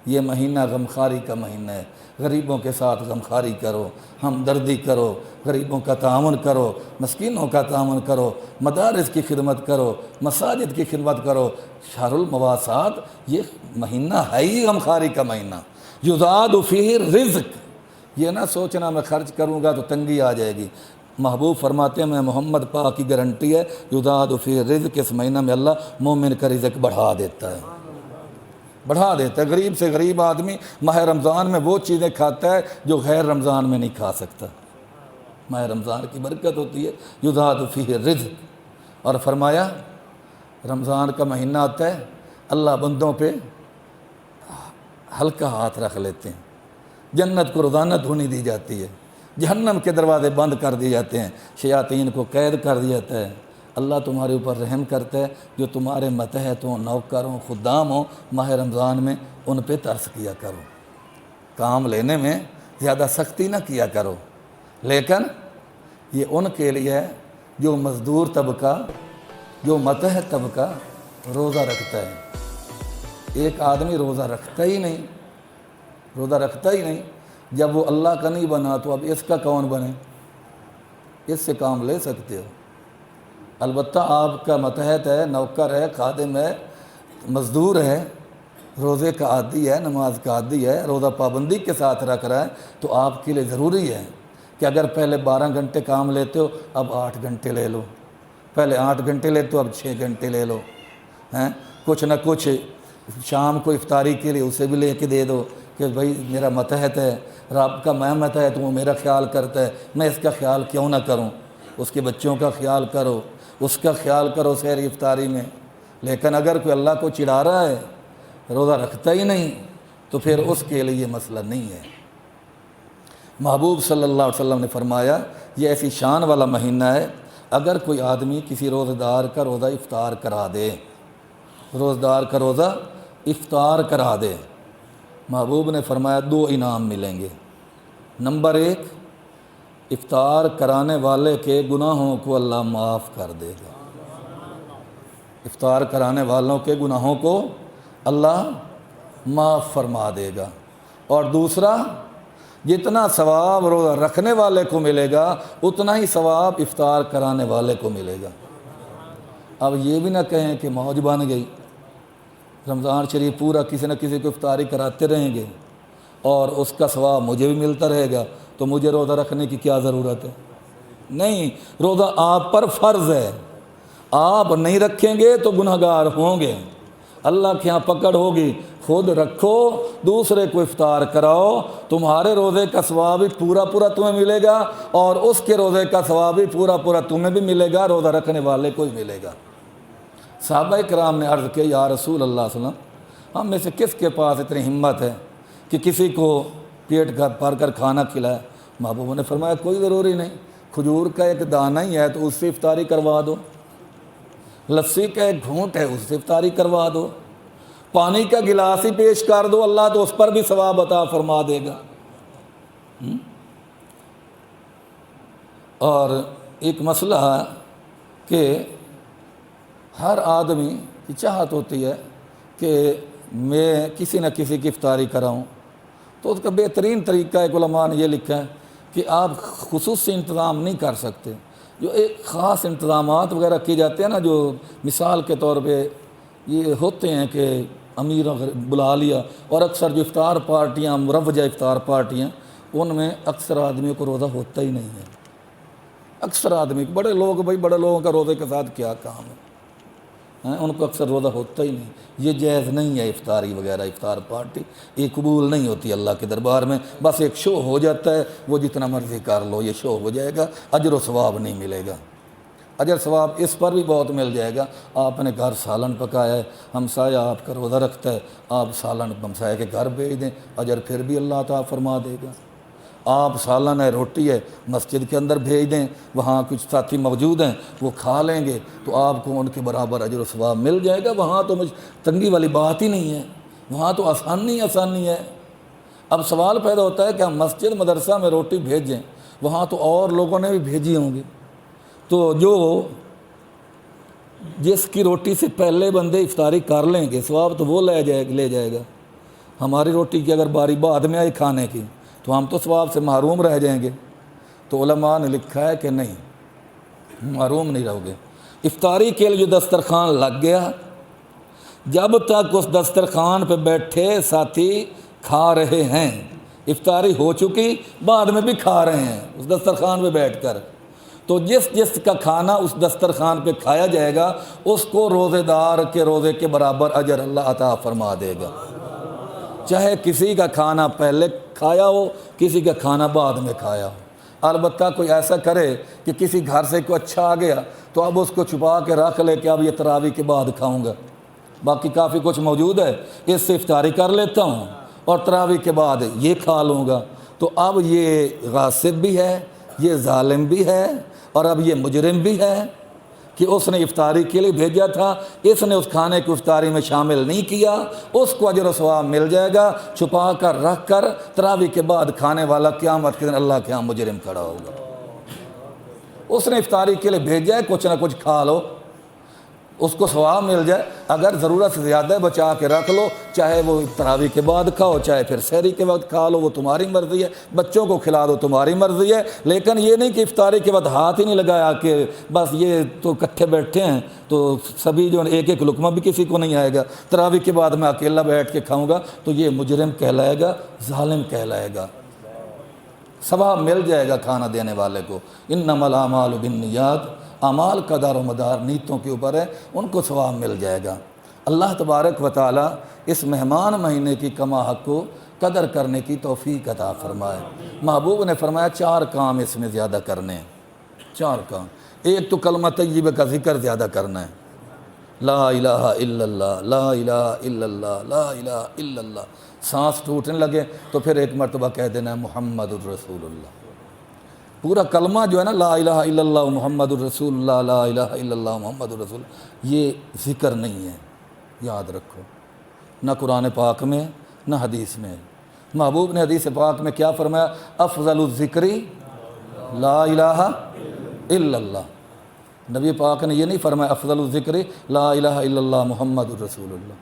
یہ مہینہ غمخواری کا مہینہ ہے۔ غریبوں کے ساتھ غمخواری کرو، ہمدردی کرو، غریبوں کا تعاون کرو، مسکینوں کا تعاون کرو، مدارس کی خدمت کرو، مساجد کی خدمت کرو۔ شہر المواسات، یہ مہینہ ہے ہی غمخواری کا مہینہ۔ یزاد فیہ الرزق، یہ نہ سوچنا میں خرچ کروں گا تو تنگی آ جائے گی۔ محبوب فرماتے ہیں میں محمد پاک کی گارنٹی ہے، یزاد فیہ الرزق، اس مہینہ میں اللہ مومن کا رزق بڑھا دیتا ہے، بڑھا دیتا ہے۔ غریب سے غریب آدمی ماہ رمضان میں وہ چیزیں کھاتا ہے جو غیر رمضان میں نہیں کھا سکتا۔ ماہ رمضان کی برکت ہوتی ہے، یزاد فیہ الرزق۔ اور فرمایا رمضان کا مہینہ آتا ہے، اللہ بندوں پہ ہلکا ہاتھ رکھ لیتے ہیں، جنت کو روزانہ دھونی دی جاتی ہے، جہنم کے دروازے بند کر دیے جاتے ہیں، شیاطین کو قید کر دیا جاتا ہے۔ اللہ تمہارے اوپر رحم کرتا ہے، جو تمہارے متحت ہوں، نوکر ہوں، خدام ہوں، ماہ رمضان میں ان پہ ترس کیا کرو، کام لینے میں زیادہ سختی نہ کیا کرو۔ لیکن یہ ان کے لیے ہے جو مزدور طبقہ، جو متحت طبقہ روزہ رکھتا ہے۔ ایک آدمی روزہ رکھتا ہی نہیں، روزہ رکھتا ہی نہیں، جب وہ اللہ کا نہیں بنا تو اب اس کا کون بنے؟ اس سے کام لے سکتے ہو، البتہ آپ کا متحت ہے، نوکر ہے، خادم ہے، مزدور ہے، روزے کا عادی ہے، نماز کا عادی ہے، روزہ پابندی کے ساتھ رکھ رہا ہے، تو آپ کے لیے ضروری ہے کہ اگر پہلے 12 گھنٹے کام لیتے ہو اب 8 گھنٹے لے لو، پہلے 8 گھنٹے لیتے ہو اب 6 گھنٹے لے لو، کچھ نہ کچھ شام کو افطاری کے لیے اسے بھی لے کے دے دو کہ بھائی میرا متحت ہے، رب کا میں متحت ہوں، وہ میرا خیال کرتا ہے، میں اس کا خیال کیوں نہ کروں؟ اس کے بچوں کا خیال کرو، اس کا خیال کرو سحری افطاری میں۔ لیکن اگر کوئی اللہ کو چڑھا رہا ہے، روزہ رکھتا ہی نہیں، تو پھر اس کے لیے یہ مسئلہ نہیں ہے۔ محبوب صلی اللہ علیہ وسلم نے فرمایا یہ ایسی شان والا مہینہ ہے، اگر کوئی آدمی کسی روزہ دار کا روزہ افطار کرا دے، روزہ دار کا روزہ افطار کرا دے، محبوب نے فرمایا 2 انعام ملیں گے۔ نمبر 1، افطار کرانے والے کے گناہوں کو اللہ معاف کر دے گا، افطار کرانے والوں کے گناہوں کو اللہ معاف فرما دے گا۔ اور دوسرا، جتنا ثواب روزہ رکھنے والے کو ملے گا اتنا ہی ثواب افطار کرانے والے کو ملے گا۔ اب یہ بھی نہ کہیں کہ موج بن گئی، رمضان شریف پورا کسی نہ کسی کو افطاری کراتے رہیں گے اور اس کا ثواب مجھے بھی ملتا رہے گا تو مجھے روزہ رکھنے کی کیا ضرورت ہے؟ نہیں، روزہ آپ پر فرض ہے، آپ نہیں رکھیں گے تو گنہگار ہوں گے، اللہ کے ہاں پکڑ ہوگی۔ خود رکھو، دوسرے کو افطار کراؤ، تمہارے روزے کا ثواب بھی پورا پورا تمہیں ملے گا اور اس کے روزے کا ثواب بھی پورا پورا تمہیں بھی ملے گا، روزہ رکھنے والے کو ہی ملے گا۔ صحابہ کرام نے عرض کیا یا رسول اللہ صلی اللہ علیہ وسلم، ہم میں سے کس کے پاس اتنی ہمت ہے کہ کسی کو پیٹ بھر کر کھانا کھلائے؟ محبوب نے فرمایا کوئی ضروری نہیں، کھجور کا ایک دانہ ہی ہے تو اس سے افطاری کروا دو، لسی کا ایک گھونٹ ہے اس سے افطاری کروا دو، پانی کا گلاس ہی پیش کر دو، اللہ تو اس پر بھی ثواب عطا فرما دے گا۔ اور ایک مسئلہ ہے کہ ہر آدمی کی چاہت ہوتی ہے کہ میں کسی نہ کسی کی افطاری کراؤں، تو اس کا بہترین طریقہ ایک علماء نے یہ لکھا ہے کہ آپ خصوصی انتظام نہیں کر سکتے، جو ایک خاص انتظامات وغیرہ کیے جاتے ہیں نا، جو مثال کے طور پہ یہ ہوتے ہیں کہ امیر بلا لیا، اور اکثر جو افطار پارٹیاں، مروجہ افطار پارٹیاں، ان میں اکثر آدمیوں کو روزہ ہوتا ہی نہیں ہے، اکثر آدمی، بڑے لوگ، بھائی بڑے لوگوں کا روزے کے ساتھ کیا کام ہے؟ ہیں، ان کو اکثر روزہ ہوتا ہی نہیں۔ یہ جائز نہیں ہے افطاری وغیرہ، افطار پارٹی یہ قبول نہیں ہوتی اللہ کے دربار میں، بس ایک شو ہو جاتا ہے، وہ جتنا مرضی کر لو، یہ شو ہو جائے گا، اجر و ثواب نہیں ملے گا۔ اجر ثواب اس پر بھی بہت مل جائے گا، آپ نے گھر سالن پکایا ہے، ہمسایہ آپ کا روزہ رکھتا ہے، آپ سالن ہمسایہ کے گھر بھیج دیں، اجر پھر بھی اللہ تعالیٰ فرما دے گا۔ آپ سالن ہے، روٹی ہے، مسجد کے اندر بھیج دیں، وہاں کچھ ساتھی موجود ہیں وہ کھا لیں گے تو آپ کو ان کے برابر اجر و ثواب مل جائے گا۔ وہاں تو تنگی والی بات ہی نہیں ہے، وہاں تو آسانی آسانی ہے۔ اب سوال پیدا ہوتا ہے کہ ہم مسجد مدرسہ میں روٹی بھیجیں، وہاں تو اور لوگوں نے بھی بھیجی ہوں گی، تو جو جس کی روٹی سے پہلے بندے افطاری کر لیں گے ثواب تو وہ لے جائے گا۔ ہماری روٹی کی اگر باری بعد میں آئی کھانے کی تو ہم تو ثواب سے محروم رہ جائیں گے۔ تو علماء نے لکھا ہے کہ نہیں، محروم نہیں رہو گے۔ افطاری کے لیے جو دسترخوان لگ گیا، جب تک اس دسترخوان پہ بیٹھے ساتھی کھا رہے ہیں، افطاری ہو چکی، بعد میں بھی کھا رہے ہیں اس دسترخوان پہ بیٹھ کر، تو جس کا کھانا اس دسترخوان پہ کھایا جائے گا اس کو روزے دار کے روزے کے برابر اجر اللہ عطا فرما دے گا، چاہے کسی کا کھانا پہلے کھایا ہو، کسی کا کھانا بعد میں کھایا ہو۔ البتہ کوئی ایسا کرے کہ کسی گھر سے کوئی اچھا آ گیا تو اب اس کو چھپا کے رکھ لے کہ اب یہ تراویح کے بعد کھاؤں گا، باقی کافی کچھ موجود ہے، اس سے افطاری کر لیتا ہوں اور تراویح کے بعد یہ کھا لوں گا، تو اب یہ غاصب بھی ہے، یہ ظالم بھی ہے، اور اب یہ مجرم بھی ہے کہ اس نے افطاری کے لیے بھیجا تھا، اس نے اس کھانے کو افطاری میں شامل نہیں کیا، اس کو اجر و ثواب مل جائے گا، چھپا کر رکھ کر تراویح کے بعد کھانے والا قیامت کے دن اللہ کے ہاں مجرم کھڑا ہوگا۔ اس نے افطاری کے لیے بھیجا ہے، کچھ نہ کچھ کھا لو، اس کو ثواب مل جائے، اگر ضرورت سے زیادہ بچا کے رکھ لو، چاہے وہ تراویح کے بعد کھاؤ، چاہے پھر سحری کے وقت کھا لو، وہ تمہاری مرضی ہے، بچوں کو کھلا دو تمہاری مرضی ہے، لیکن یہ نہیں کہ افطاری کے بعد ہاتھ ہی نہیں لگایا کہ بس یہ تو اکٹھے بیٹھے ہیں تو سبھی جو ایک ایک لقمہ بھی کسی کو نہیں آئے گا، تراویح کے بعد میں اکیلا بیٹھ کے کھاؤں گا، تو یہ مجرم کہلائے گا، ظالم کہلائے گا۔ ثواب مل جائے گا کھانا دینے والے کو، انما الاعمال بالنیات، اعمال کا دار و مدار نیتوں کے اوپر ہے، ان کو ثواب مل جائے گا۔ اللہ تبارک و تعالی اس مہمان مہینے کی کما حق کو قدر کرنے کی توفیق عطا فرمائے۔ محبوب نے فرمایا 4 کام اس میں زیادہ کرنے ہیں، 4 کام۔ ایک تو کلمہ طیبہ کا ذکر زیادہ کرنا ہے، لا الہ الا اللہ، لا الہ الا اللہ، لا الہ الا اللہ، سانس ٹوٹنے لگے تو پھر ایک مرتبہ کہہ دینا ہے محمد الرسول اللہ۔ پورا کلمہ جو ہے نا، لا الہ الا اللہ محمد الرسول اللہ، لا الہ الا اللہ محمد الرسول، یہ ذکر نہیں ہے، یاد رکھو، نہ قرآن پاک میں نہ حدیث میں۔ محبوب نے حدیث پاک میں کیا فرمایا؟ افضل الذکری لا الہ الا اللہ۔ نبی پاک نے یہ نہیں فرمایا افضل الذکری لا الہ الا اللہ محمد الرسول اللہ،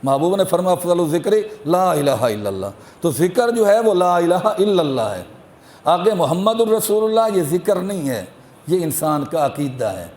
محبوب نے فرمایا افضل الذکری لا الہ الا اللہ۔ تو ذکر جو ہے وہ لا الہ الا اللہ ہے، آگے محمد الرسول اللہ یہ ذکر نہیں ہے، یہ انسان کا عقیدہ ہے،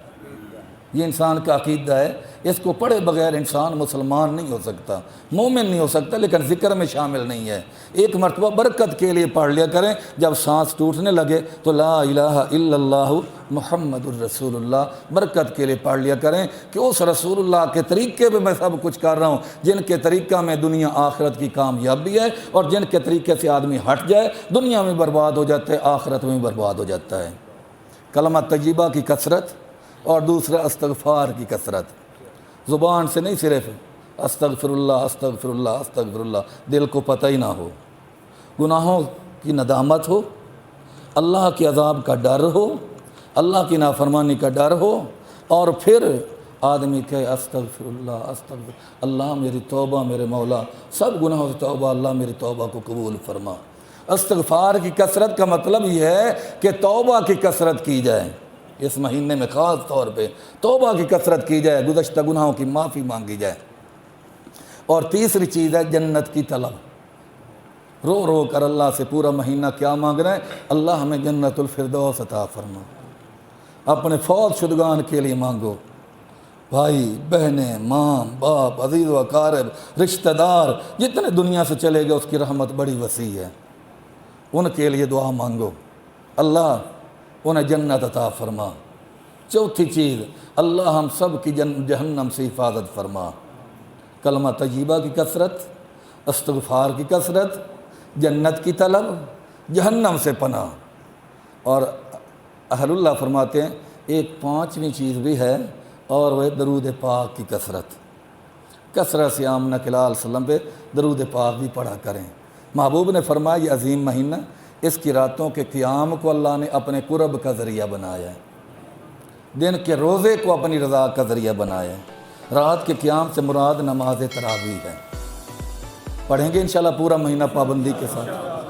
یہ انسان کا عقیدہ ہے، اس کو پڑھے بغیر انسان مسلمان نہیں ہو سکتا، مومن نہیں ہو سکتا، لیکن ذکر میں شامل نہیں ہے۔ ایک مرتبہ برکت کے لیے پڑھ لیا کریں، جب سانس ٹوٹنے لگے تو لا الہ الا اللہ محمد الرسول اللہ برکت کے لیے پڑھ لیا کریں کہ اس رسول اللہ کے طریقے پہ میں سب کچھ کر رہا ہوں، جن کے طریقہ میں دنیا آخرت کی کامیابی ہے، اور جن کے طریقے سے آدمی ہٹ جائے دنیا میں برباد ہو جاتا ہے، آخرت میں برباد ہو جاتا ہے۔ کلمہ طیبہ کی کثرت، اور دوسرا استغفار کی کثرت، زبان سے نہیں صرف استغفر اللہ استغفر اللہ استغفر اللہ، دل کو پتہ ہی نہ ہو، گناہوں کی ندامت ہو، اللہ کے عذاب کا ڈر ہو، اللہ کی نافرمانی کا ڈر ہو، اور پھر آدمی کہے استغفر اللہ استغفر اللہ، میری توبہ میرے مولا، سب گناہوں سے توبہ، اللہ میری توبہ کو قبول فرما۔ استغفار کی کثرت کا مطلب یہ ہے کہ توبہ کی کثرت کی جائے، اس مہینے میں خاص طور پہ توبہ کی کثرت کی جائے، گزشتہ گناہوں کی معافی مانگی جائے۔ اور تیسری چیز ہے جنت کی طلب، رو رو کر اللہ سے پورا مہینہ کیا مانگ رہے ہیں؟ اللہ ہمیں جنت الفردوس عطا فرما۔ اپنے فوت شدگان کے لیے مانگو، بھائی بہنیں، ماں باپ، عزیز و اقارب، رشتہ دار جتنے دنیا سے چلے گئے، اس کی رحمت بڑی وسیع ہے، ان کے لیے دعا مانگو، اللہ انہیں جنت عطا فرما۔ چوتھی چیز، اللہ ہم سب کی جہنم سے حفاظت فرما۔ کلمہ طیبہ کی کثرت، استغفار کی کثرت، جنت کی طلب، جہنم سے پناہ۔ اور اہل اللہ فرماتے ہیں ایک پانچویں چیز بھی ہے، اور وہ درود پاک کی کثرت۔ کثرت سے آمنہ کے لال وسلم پہ درود پاک بھی پڑھا کریں۔ محبوب نے فرمایا یہ عظیم مہینہ، اس کی راتوں کے قیام کو اللہ نے اپنے قرب کا ذریعہ بنایا ہے، دن کے روزے کو اپنی رضا کا ذریعہ بنایا ہے۔ رات کے قیام سے مراد نماز تراویح ہے۔ پڑھیں گے انشاءاللہ پورا مہینہ پابندی کے ساتھ۔